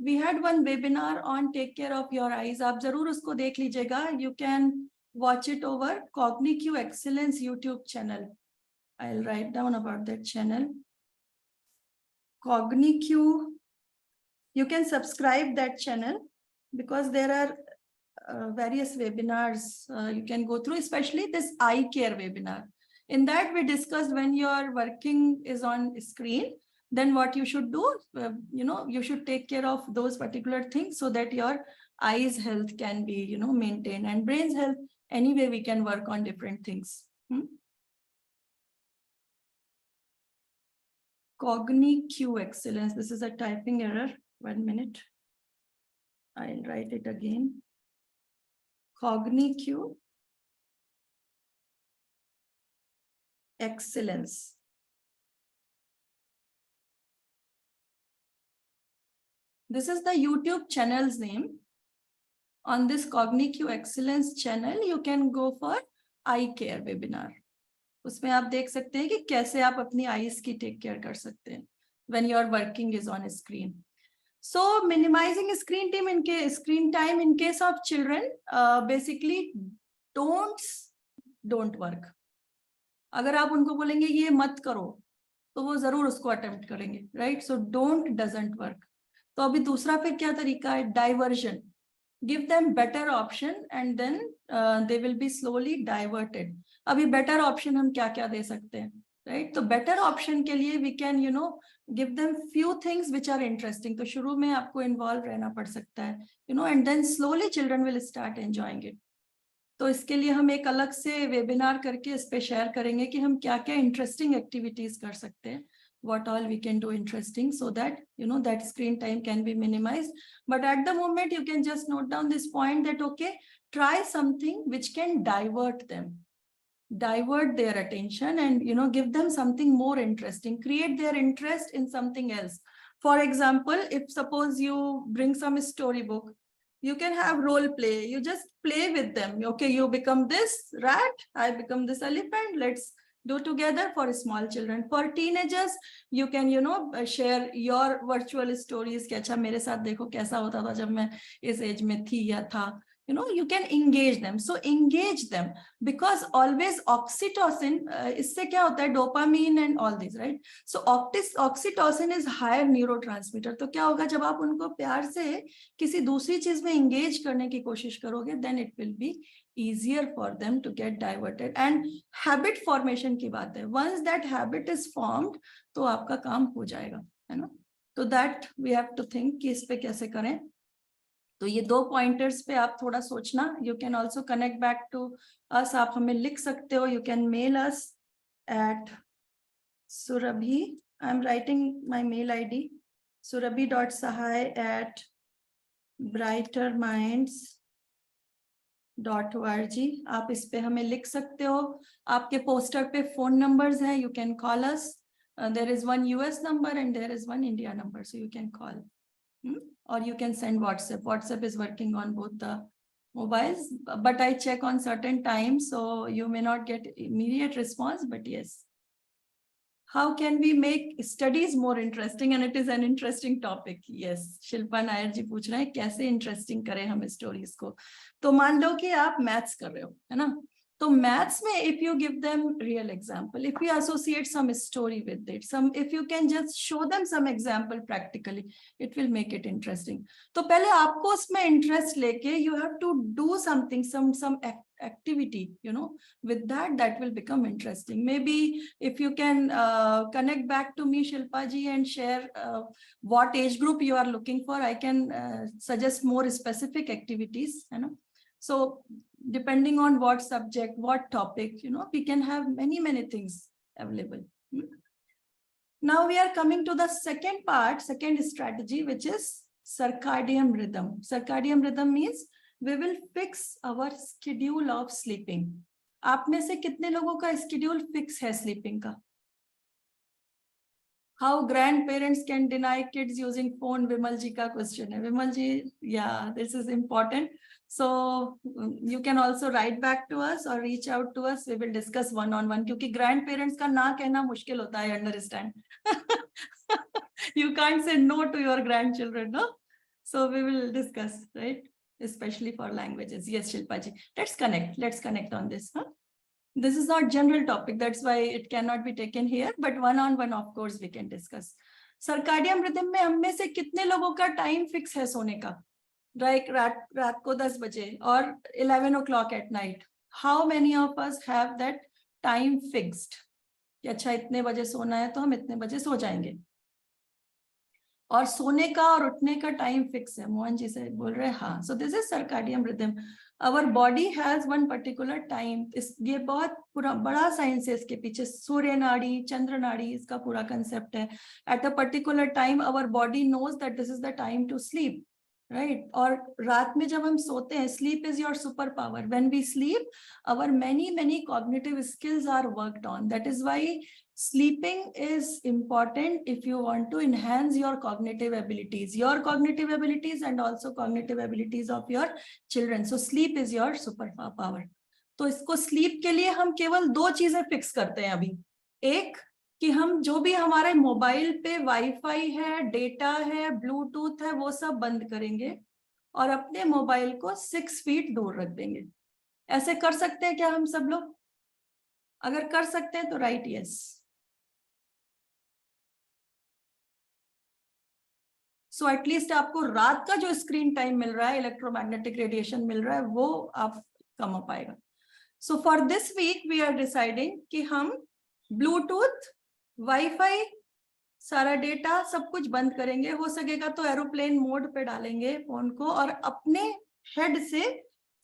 we had one webinar on take care of your eyes. आप जरूर उसको देख लीजिएगा. You can watch it over Cogniq excellence YouTube channel. I will write down about that channel. Cogniq, you can subscribe that channel because there are various webinars you can go through, especially this eye care webinar. In that we discussed when your working is on screen, then what you should do, you should take care of those particular things so that your eyes health can be maintained, and brain's health anyway we can work on different things. Cogniq excellence, this is a typing error. 1 minute. I'll write it again. Cogniq excellence. This is the YouTube channel's name. On this Cognitive Excellence channel, you can go for eye care webinar. उसमें आप देख सकते हैं कि कैसे आप अपनी eyes की टेक केयर कर सकते हैं when your working is on a screen. So minimizing screen time in case of children, basically don't work. अगर आप उनको बोलेंगे ये मत करो तो वो जरूर उसको अटेम्प्ट करेंगे, right? So don't doesn't work. तो अभी दूसरा फिर क्या तरीका है? Diversion. Give them better option and then they will be slowly diverted. अभी बेटर ऑप्शन हम क्या क्या दे सकते हैं, राइट? तो बेटर ऑप्शन के लिए we can give them few things which are interesting. तो शुरू में आपको इन्वॉल्व रहना पड़ सकता है, and then slowly children will start enjoying it. तो इसके लिए हम एक अलग से वेबिनार करके इस पे शेयर करेंगे कि हम क्या क्या इंटरेस्टिंग एक्टिविटीज कर सकते हैं, what all we can do interesting, so that that screen time can be minimized. But at the moment you can just note down this point that okay, try something which can divert their attention, and give them something more interesting, create their interest in something else. For example, if suppose you bring some storybook, you can have role play. You just play with them. Okay, you become this rat, I become this elephant, let's do together. For small children. For teenagers, you can share your virtual stories कि अच्छा मेरे साथ देखो कैसा होता था जब मैं इस एज में थी या था. You can engage them. So engage them, because always oxytocin, इससे क्या होता है, dopamine and all these, right? So oxytocin is higher neurotransmitter. तो क्या होगा जब आप उनको प्यार से किसी दूसरी चीज में engage करने की कोशिश करोगे, then it will be easier for them to get diverted. And habit formation की बात है. Once that habit is formed, तो आपका काम हो जाएगा, है ना? तो that we have to think कि इस पे कैसे करें. तो ये 2 पॉइंटर्स पे आप थोड़ा सोचना. You can also connect back to us. आप हमें लिख सकते हो. You can mail us at Surabhi. I am writing my mail ID, surabhi.sahai@brighterminds.org. आप इस पे हमें लिख सकते हो. आपके पोस्टर पे फोन नंबर्स हैं. You can call us. There is one US number and there is one India number, so you can call. Or you can send WhatsApp. WhatsApp is working on both the mobiles, but I check on certain times, so you may not get immediate response, but yes. How can we make studies more interesting? And it is an interesting topic. Yes, Shilpa Nair ji पूछ रहे हैं कैसे interesting करें हम stories को. तो मान लो कि आप मैथ्स कर रहे हो, है ना? तो मैथ्स में if you give them real example, if you associate some story with it, if you can just show them some example practically, it will make it interesting. तो पहले आपको उसमें इंटरेस्ट लेके you have to do something, some activity, with that will become interesting. Maybe if you can connect back to me, Shilpa ji, and share what age group you are looking for, I can suggest more specific activities, so depending on what subject, what topic, we can have many things available. Now we are coming to the second strategy, which is circadian rhythm. Circadian rhythm means we will fix our schedule of sleeping. आप में से कितने लोगों का schedule fix है sleeping का? How grandparents can deny kids using phone? Vimal ji का question है. Vimal ji, yeah, this is important. So you can also write back to us or reach out to us. We will discuss one-on-one. क्योंकि grandparents का ना कहना मुश्किल होता है, understand? You can't say no to your grandchildren, no? So we will discuss, right? Especially for languages. Yes, Shilpa ji. Let's connect on this. This is not general topic. That's why it cannot be taken here. But one-on-one, of course, we can discuss. Circadian rhythm में हम में से कितने लोगों का time fix है सोने का? रात को 10 बजे और 11 o'clock at night. How many of us have that time fixed? कि अच्छा इतने बजे सोना है तो हम इतने बजे सो जाएंगे. और सोने का और उठने का टाइम फिक्स है. मोहन जी से बोल रहे हैं हाँ. So this is circadian rhythm. Our body has one particular time. ये बहुत बड़ा साइंस है इसके पीछे. सूर्य नाड़ी, चंद्र नाड़ी, इसका पूरा कंसेप्ट है. At a particular time, our body knows that this is the time to sleep, right? और रात में जब हम सोते हैं, sleep is your superpower. When we sleep, our many cognitive skills are worked on. That is why sleeping is important if you want to enhance your cognitive abilities and also cognitive abilities of your children. So sleep is your superpower. तो इसको sleep के लिए हम केवल 2 चीजें fix करते हैं अभी. एक कि हम जो भी हमारे मोबाइल पे वाईफाई है, डेटा है, ब्लूटूथ है, वो सब बंद करेंगे और अपने मोबाइल को 6 फीट दूर रख देंगे. ऐसे कर सकते हैं क्या हम सब लोग? अगर कर सकते हैं तो राइट यस. सो एटलीस्ट आपको रात का जो स्क्रीन टाइम मिल रहा है, इलेक्ट्रोमैग्नेटिक रेडिएशन मिल रहा है, वो आप कम हो पाएगा. So for this week we are deciding कि हम ब्लूटूथ, वाईफाई, सारा डेटा सब कुछ बंद करेंगे. हो सकेगा तो एरोप्लेन मोड पे डालेंगे फोन को और अपने हेड से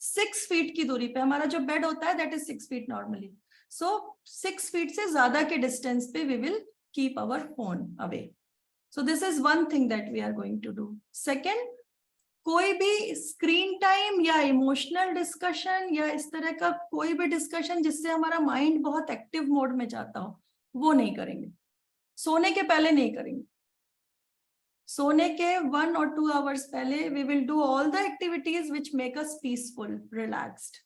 6 फीट की दूरी पे, हमारा जो बेड होता है that is 6 feet normally, so 6 feet से ज्यादा के डिस्टेंस पे we will keep our phone away. So this is one thing that we are going to do. Second, कोई भी स्क्रीन टाइम या इमोशनल डिस्कशन या इस तरह का कोई भी डिस्कशन जिससे हमारा माइंड बहुत एक्टिव मोड में जाता हो, वो नहीं करेंगे. सोने के पहले नहीं करेंगे. सोने के 1 or 2 hours पहले we will do all the activities which make us peaceful, relaxed.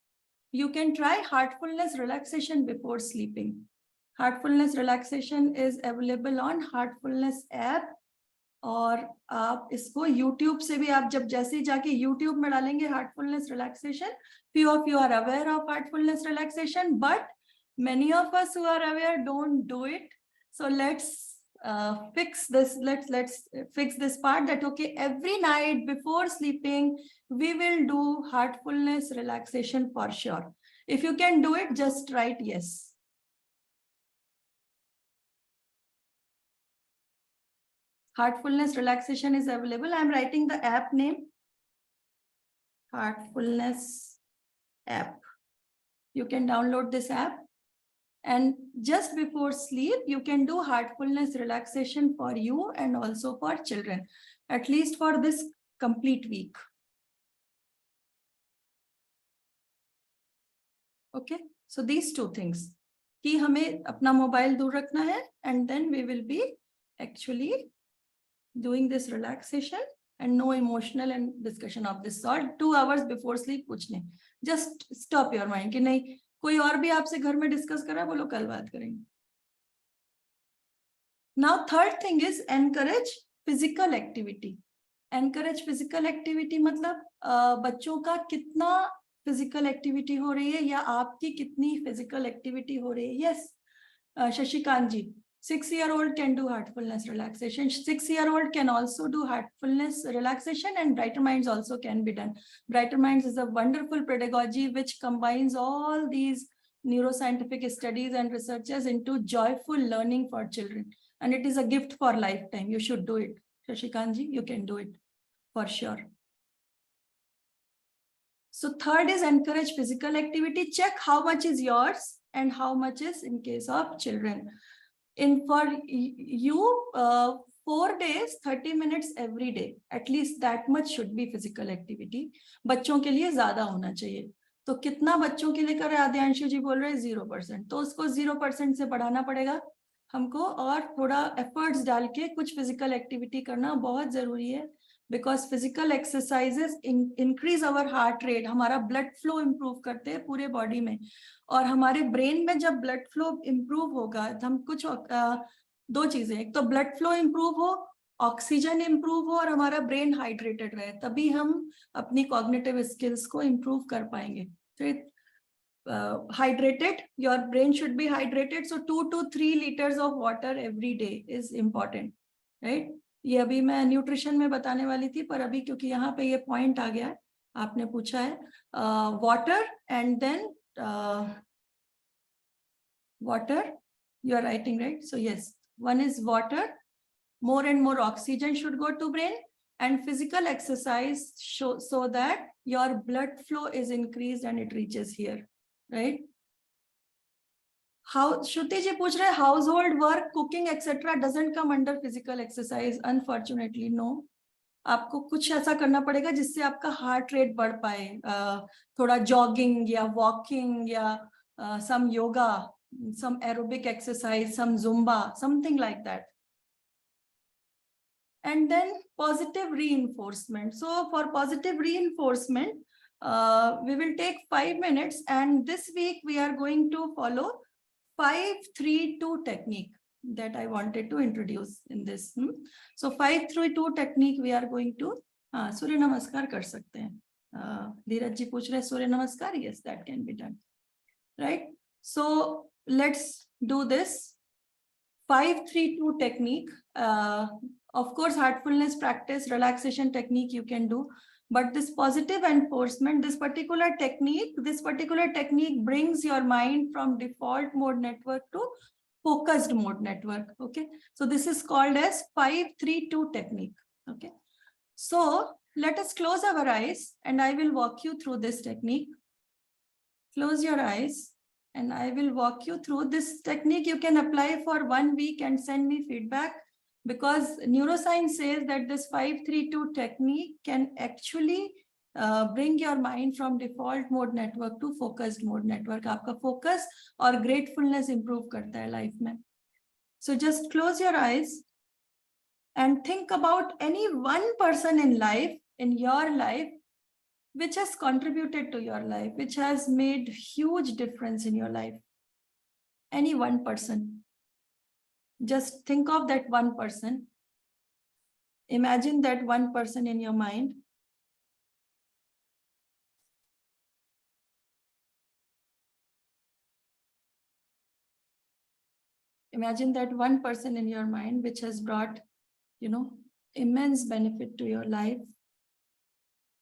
You can try heartfulness relaxation before sleeping. Heartfulness relaxation is available on heartfulness app. और आप इसको YouTube से भी, आप जब जैसे ही जाके YouTube में डालेंगे heartfulness relaxation, few of you are aware of heartfulness relaxation, but many of us who are aware don't do it. So let's fix this. Let's fix this part that okay, every night before sleeping we will do heartfulness relaxation for sure. If you can do it, just write yes. Heartfulness relaxation is available. I'm writing the app name, Heartfulness app. You can download this app. And just before sleep, you can do heartfulness relaxation for you and also for children, at least for this complete week. Okay, so these 2 things. कि हमें अपना mobile दूर रखना है and then we will be actually doing this relaxation and no emotional and discussion of this sort. 2 hours before sleep कुछ नहीं. Just stop your mind कि नहीं, कोई और भी आपसे घर में डिस्कस कर रहा है, बोलो कल बात करेंगे. Now third thing is encourage physical activity. Encourage physical activity मतलब बच्चों का कितना फिजिकल एक्टिविटी हो रही है या आपकी कितनी फिजिकल एक्टिविटी हो रही है. Yes, Shashikant ji, 6-year-old can do heartfulness relaxation. 6-year-old can also do heartfulness relaxation, and Brighter Minds also can be done. Brighter Minds is a wonderful pedagogy which combines all these neuroscientific studies and researches into joyful learning for children. And it is a gift for lifetime. You should do it. Shashikant ji, you can do it for sure. So third is encourage physical activity. Check how much is yours and how much is in case of children. In for you, 4 days, 30 minutes every day. At least that much should be physical activity. बच्चों के लिए ज्यादा होना चाहिए. तो कितना बच्चों के लिए कर रहे हैं? आद्यांशु जी बोल रहे हैं 0%. तो उसको 0% से बढ़ाना पड़ेगा हमको और थोड़ा एफर्ट्स डाल के कुछ फिजिकल एक्टिविटी करना बहुत जरूरी है. Because physical exercises increase our heart rate, हमारा ब्लड फ्लो इम्प्रूव करते हैं पूरे बॉडी में. और हमारे ब्रेन में जब ब्लड फ्लो इम्प्रूव होगा, हम कुछ 2 चीजें, एक तो ब्लड फ्लो इम्प्रूव हो, ऑक्सीजन इम्प्रूव हो और हमारा ब्रेन हाइड्रेटेड रहे, तभी हम अपनी कॉग्निटिव स्किल्स को इम्प्रूव कर पाएंगे. तो hydrated, your brain should be hydrated, so 2 to 3 liters of water every day is important, right? ये अभी मैं न्यूट्रिशन में बताने वाली थी, पर अभी क्योंकि यहाँ पे ये पॉइंट आ गया है, आपने पूछा है, water and then water, you are writing, right? So yes, one is water, more and more oxygen should go to brain, and physical exercise so that your blood flow is increased and it reaches here, right? How Shruti ji पूछ रहे, household work, cooking etc doesn't come under physical exercise, unfortunately no. आपको कुछ ऐसा करना पड़ेगा जिससे आपका heart rate बढ़ पाए, थोड़ा जॉगिंग या वॉकिंग या सम yoga, some aerobic exercise, some Zumba, something like that. And then positive reinforcement. So for positive reinforcement, we will take 5 minutes, and this week we are going to follow 5-3-2 technique that I wanted to introduce in this. So 5-3-2 technique we are going to सूर्य नमस्कार कर सकते हैं. धीरज जी पूछ रहे सूर्य नमस्कार. Yes, that can be done, right? So let's do this 5-3-2 technique. Of course, heartfulness practice, relaxation technique you can do, but this positive enforcement, this particular technique brings your mind from default mode network to focused mode network. Okay, so this is called as 5-3-2 technique. Okay, so let us close our eyes and I will walk you through this technique. Close your eyes and I will walk you through this technique. You can apply for 1 week and send me feedback, because neuroscience says that this 5-3-2 technique can actually bring your mind from default mode network to focused mode network. Aapka focus or gratefulness improve karta hai life mein. So just close your eyes and think about any one person in life, in your life, which has contributed to your life, which has made huge difference in your life. Any one person. Just think of that one person. Imagine that one person in your mind. Imagine that one person in your mind which has brought, immense benefit to your life.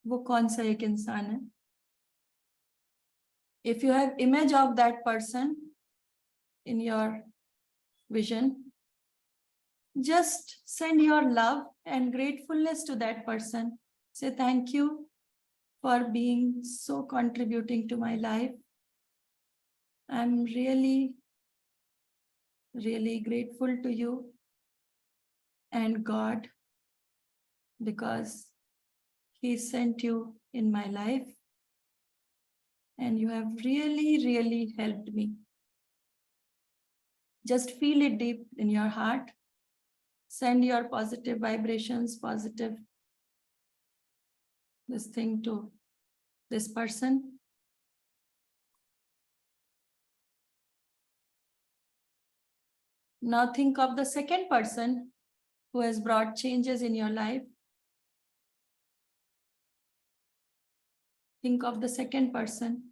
वो कौन सा एक इंसान है? If you have image of that person in your vision, just send your love and gratefulness to that person. Say thank you for being so contributing to my life. I'm really, really grateful to you and God, because He sent you in my life and you have really, really helped me. Just feel it deep in your heart. Send your positive vibrations, positive this thing to this person. Now think of the second person who has brought changes in your life. Think of the second person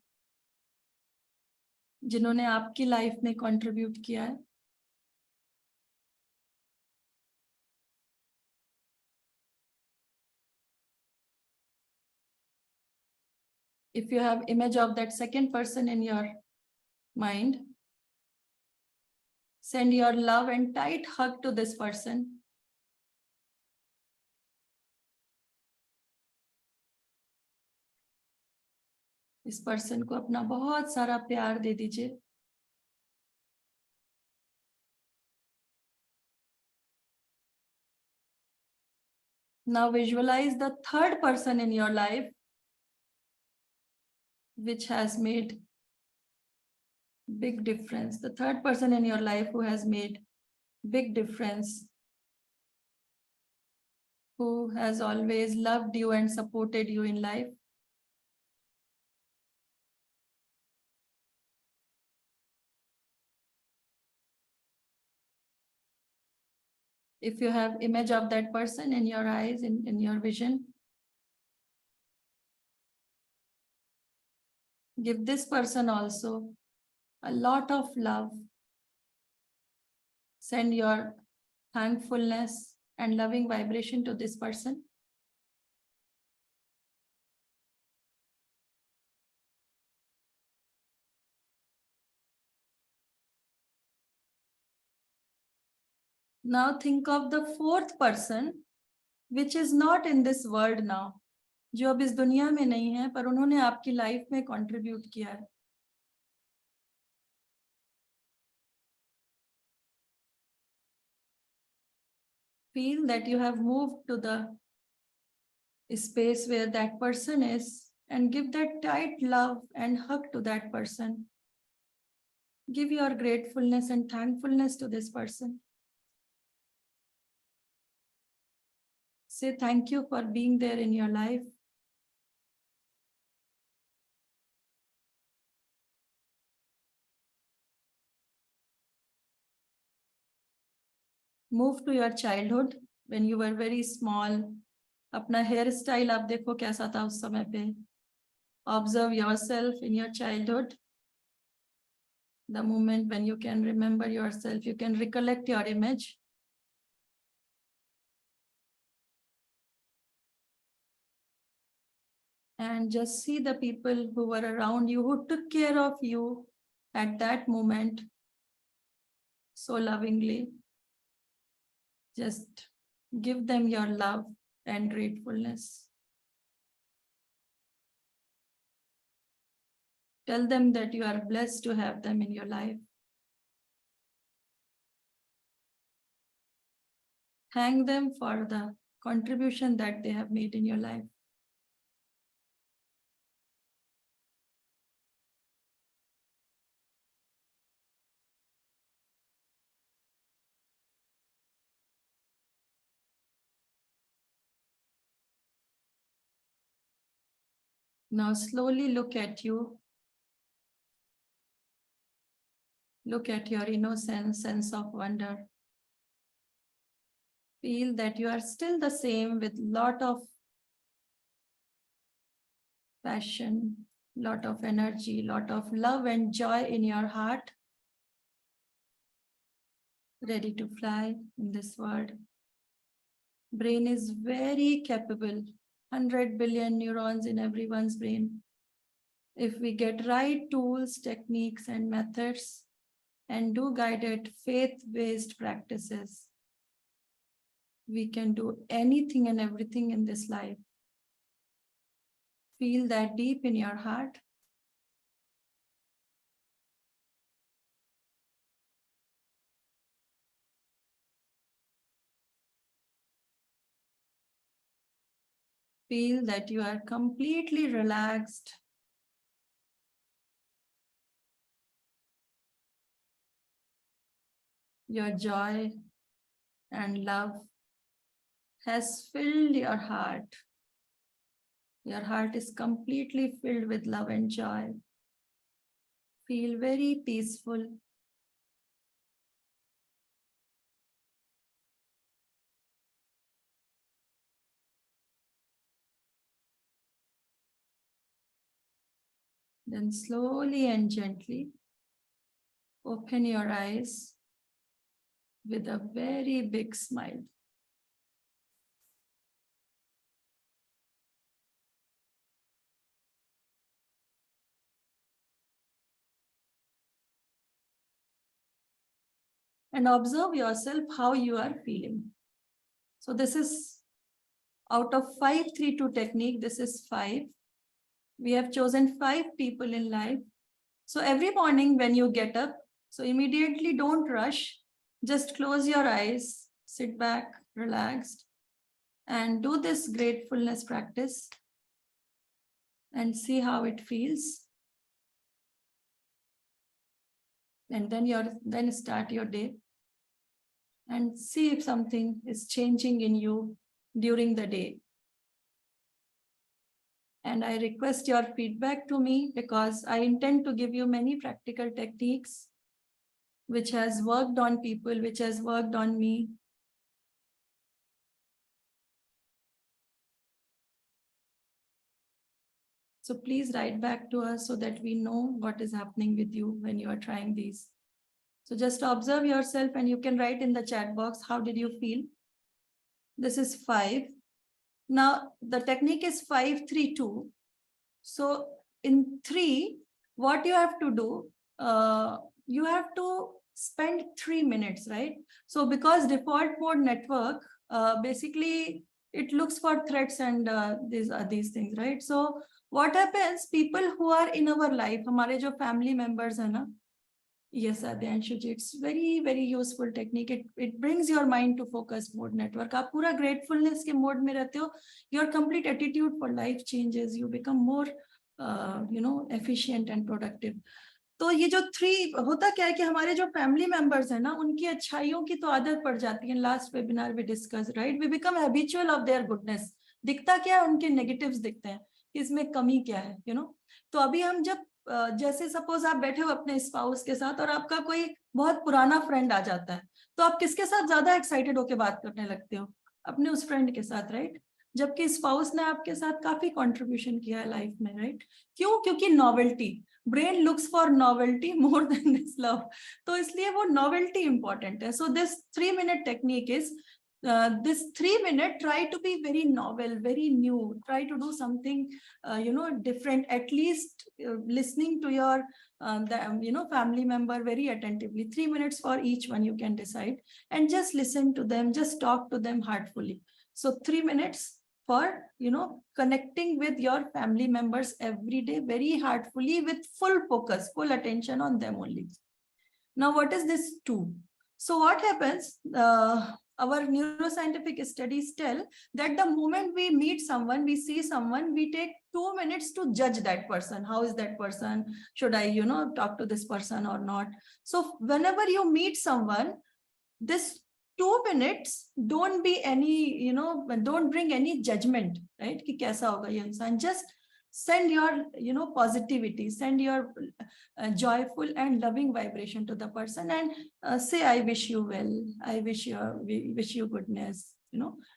जिन्होंने आपकी life में contribute किया है. If you have image of that second person in your mind, send your love and tight hug to this person. इस person को अपना बहुत सारा प्यार दे दीजिए. Now visualize the third person in your life which has made big difference. The third person in your life who has made big difference, who has always loved you and supported you in life. If you have image of that person in your eyes, in your vision, give this person also a lot of love. Send your thankfulness and loving vibration to this person. Now think of the fourth person which is not in this world now, जो अब इस दुनिया में नहीं है पर उन्होंने आपकी लाइफ में कंट्रीब्यूट किया है. Feel that you have moved to the space where that person is and give that tight love and hug to that person. Give your gratefulness and thankfulness to this person. Say thank you for being there in your life. Move to your childhood when you were very small. अपना hair style आप देखो कैसा था उस समय पे. Observe yourself in your childhood. The moment when you can remember yourself, you can recollect your image. And just see the people who were around you, who took care of you at that moment so lovingly. Just give them your love and gratefulness. Tell them that you are blessed to have them in your life. Thank them for the contribution that they have made in your life. Now slowly look at you. Look at your innocence, sense of wonder. Feel that you are still the same with lot of passion, lot of energy, lot of love and joy in your heart. Ready to fly in this world. Brain is very capable. 100 billion neurons in everyone's brain. If we get right tools, techniques, and methods, and do guided faith-based practices, we can do anything and everything in this life. Feel that deep in your heart. Feel that you are completely relaxed. Your joy and love has filled your heart. Your heart is completely filled with love and joy. Feel very peaceful. Then slowly and gently open your eyes with a very big smile. And observe yourself how you are feeling. So this is out of 5-3-2 technique, this is 5. We have chosen 5 people in life. So every morning when you get up, so immediately don't rush, just close your eyes, sit back, relaxed, and do this gratefulness practice and see how it feels. And then start your day and see if something is changing in you during the day. And I request your feedback to me because I intend to give you many practical techniques which has worked on people, which has worked on me. So please write back to us so that we know what is happening with you when you are trying these. So just observe yourself and you can write in the chat box, how did you feel? This is 5. Now the technique is 5-3-2. So in 3, what you have to do, you have to spend 3 minutes, right? So because default mode network, basically it looks for threats and these things, right? So what happens, people who are in our life, हमारे जो family members है ना, yes, Adyanshu ji, it's very, very useful technique. It brings your mind to focus mode network. आप पूरा gratefulness के mode में रहते हो, your complete attitude for life changes. You become more, efficient and productive. तो ये जो 3 होता क्या है कि हमारे जो फैमिली मेंबर्स हैं ना, उनकी अच्छाइयों की तो आदत पड़ जाती है। लास्ट वेबिनार में discuss, right, we become habitual of their goodness. दिखता क्या है, उनके नेगेटिव्स दिखते हैं, इसमें कमी क्या है, तो अभी हम जब जैसे सपोज आप बैठे हो अपने स्पाउस के साथ और आपका कोई बहुत पुराना फ्रेंड आ जाता है, तो आप किसके साथ ज्यादा एक्साइटेड होकर बात करने लगते हो? अपने उस फ्रेंड के साथ, राइट? जबकि स्पाउस ने आपके साथ काफी कंट्रीब्यूशन किया है लाइफ में, राइट? क्यों? क्योंकि novelty, brain looks for novelty more than this love, तो इसलिए वो नॉवेल्टी इंपॉर्टेंट है। So this 3 minute technique is this 3 minute, try to be very novel, very new, try to do something different, at least listening to your family member very attentively. 3 minutes for each one, you can decide, and just listen to them, just talk to them heartfully. So 3 minutes for connecting with your family members every day very heartfully, with full focus, full attention on them only. Now what is this 2? So what happens, our neuroscientific studies tell that the moment we meet someone, we see someone, we take 2 minutes to judge that person. How is that person? Should I talk to this person or not? So whenever you meet someone, this 2 minutes, don't be any don't bring any judgment, right? कि कैसा होगा ये इंसान. Just send your positivity, send your joyful and loving vibration to the person, and say, I wish you well, I wish you goodness,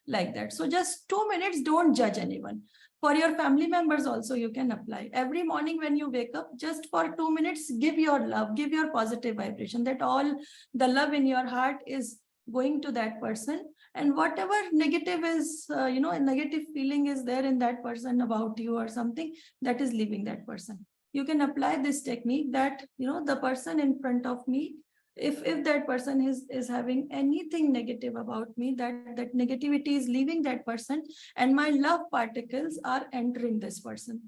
like that. So just 2 minutes, don't judge anyone. For your family members also, you can apply. Every morning when you wake up, just for 2 minutes, give your love, give your positive vibration, that all the love in your heart is going to that person, and whatever negative is a negative feeling is there in that person about you or something, that is leaving that person. You can apply this technique, that the person in front of me, if that person is having anything negative about me, that negativity is leaving that person, and my love particles are entering this person.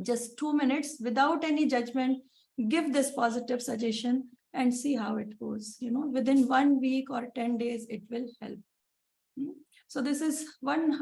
Just 2 minutes, without any judgment, give this positive suggestion and see how it goes. Within 1 week or 10 days, it will help. So this is one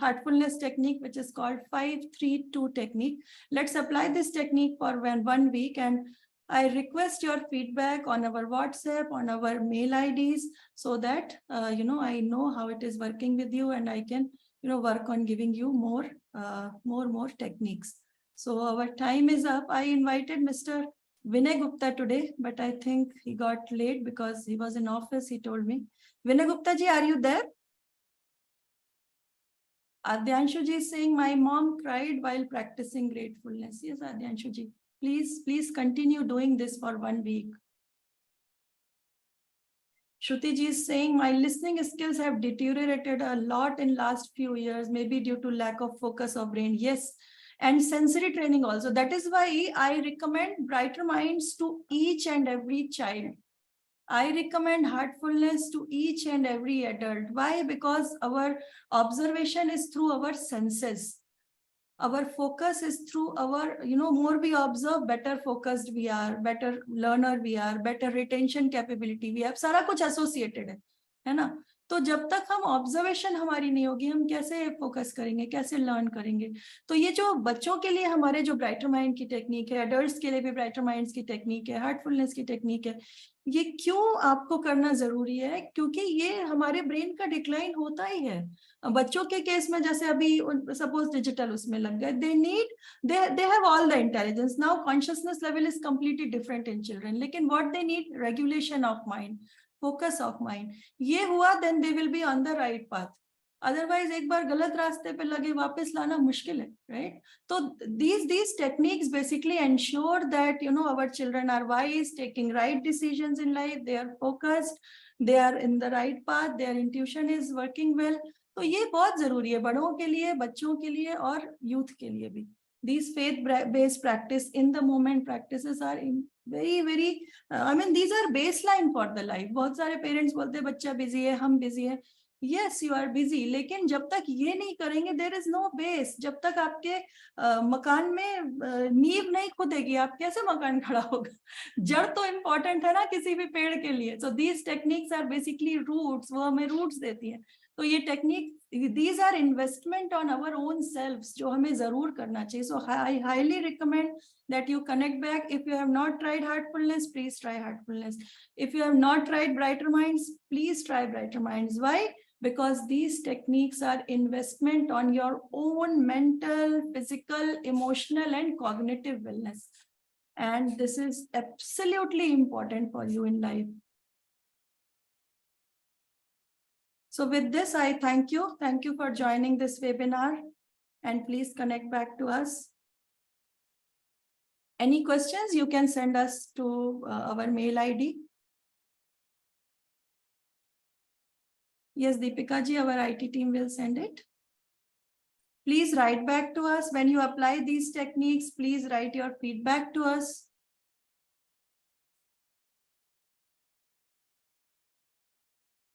heartfulness technique, which is called 5-3-2 technique. Let's apply this technique for 1 week, and I request your feedback on our WhatsApp, on our mail IDs, so that I know how it is working with you, and I can work on giving you more techniques. So our time is up. I invited Mr. Vinay Gupta today, but I think he got late because he was in office, he told me. Vinay Gupta ji, are you there? Adyanshu ji is saying, my mom cried while practicing gratefulness. Yes, Adyanshu ji, please continue doing this for 1 week. Shruti ji is saying, my listening skills have deteriorated a lot in last few years, maybe due to lack of focus of brain. Yes, and sensory training also. That is why I recommend Brighter Minds to each and every child. I recommend heartfulness to each and every adult. Why? Because our observation is through our senses. Our focus is through our, more we observe, better focused we are, better learner we are, better retention capability we have. सारा कुछ associated है ना? तो जब तक हम observation हमारी नहीं होगी, हम कैसे फोकस करेंगे, कैसे लर्न करेंगे? तो ये जो बच्चों के लिए हमारे जो ब्राइटर माइंड की टेक्निक है, एडल्ट्स के लिए भी ब्राइटर माइंड्स की टेक्निक है, हार्टफुलनेस की टेक्निक है, ये क्यों आपको करना जरूरी है? क्योंकि ये हमारे ब्रेन का डिक्लाइन होता ही है। बच्चों के केस में जैसे अभी सपोज डिजिटल उसमें लग गए, they have all the intelligence. Now consciousness level is completely different in children, लेकिन what they need, regulation of mind, focus of mind. ये हुआ, then they will be on the right path. Otherwise एक बार गलत रास्ते पे लगे, वापस लाना मुश्किल है, right? So these techniques basically ensure that our children are wise, taking right decisions in life, they are focused, they are in the right path, their intuition is working well. तो ये बहुत जरूरी है बड़ों के लिए, बच्चों के लिए और यूथ के लिए भी. These faith-based practice, in the moment practices are very these are baseline for the life. बहुत सारे पेरेंट्स बोलते हैं बच्चा बिजी है, हम बिजी है. Yes, you are busy, लेकिन जब तक ये नहीं करेंगे, there is no base. जब तक आपके मकान में नींव नहीं खुदेगी, आप कैसे मकान खड़ा होगा? जड़ तो इम्पोर्टेंट है ना किसी भी पेड़ के लिए. So these techniques are basically roots, वो हमें roots देती है. तो ये technique these are investment on our own selves जो हमें जरूर करना चाहिए. So I highly recommend that you connect back. If you have not tried Heartfulness, please try Heartfulness. If you have not tried Brighter Minds, please try Brighter Minds. Why? Because these techniques are investment on your own mental, physical, emotional, and cognitive wellness. And this is absolutely important for you in life. So with this, I thank you. Thank you for joining this webinar, and please connect back to us. Any questions, you can send us to our mail ID. Yes, Deepika ji, our IT team will send it. Please write back to us. When you apply these techniques, please write your feedback to us.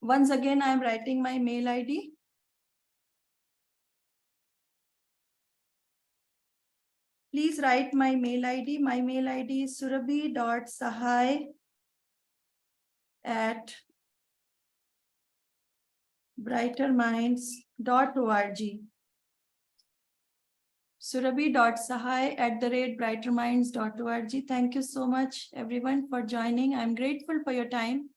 Once again, I am writing my mail ID. Please write my mail ID. My mail ID is surabhi.sahai@brighterminds.org. surabhi.sahai@brighterminds.org. Thank you so much, everyone, for joining. I'm grateful for your time.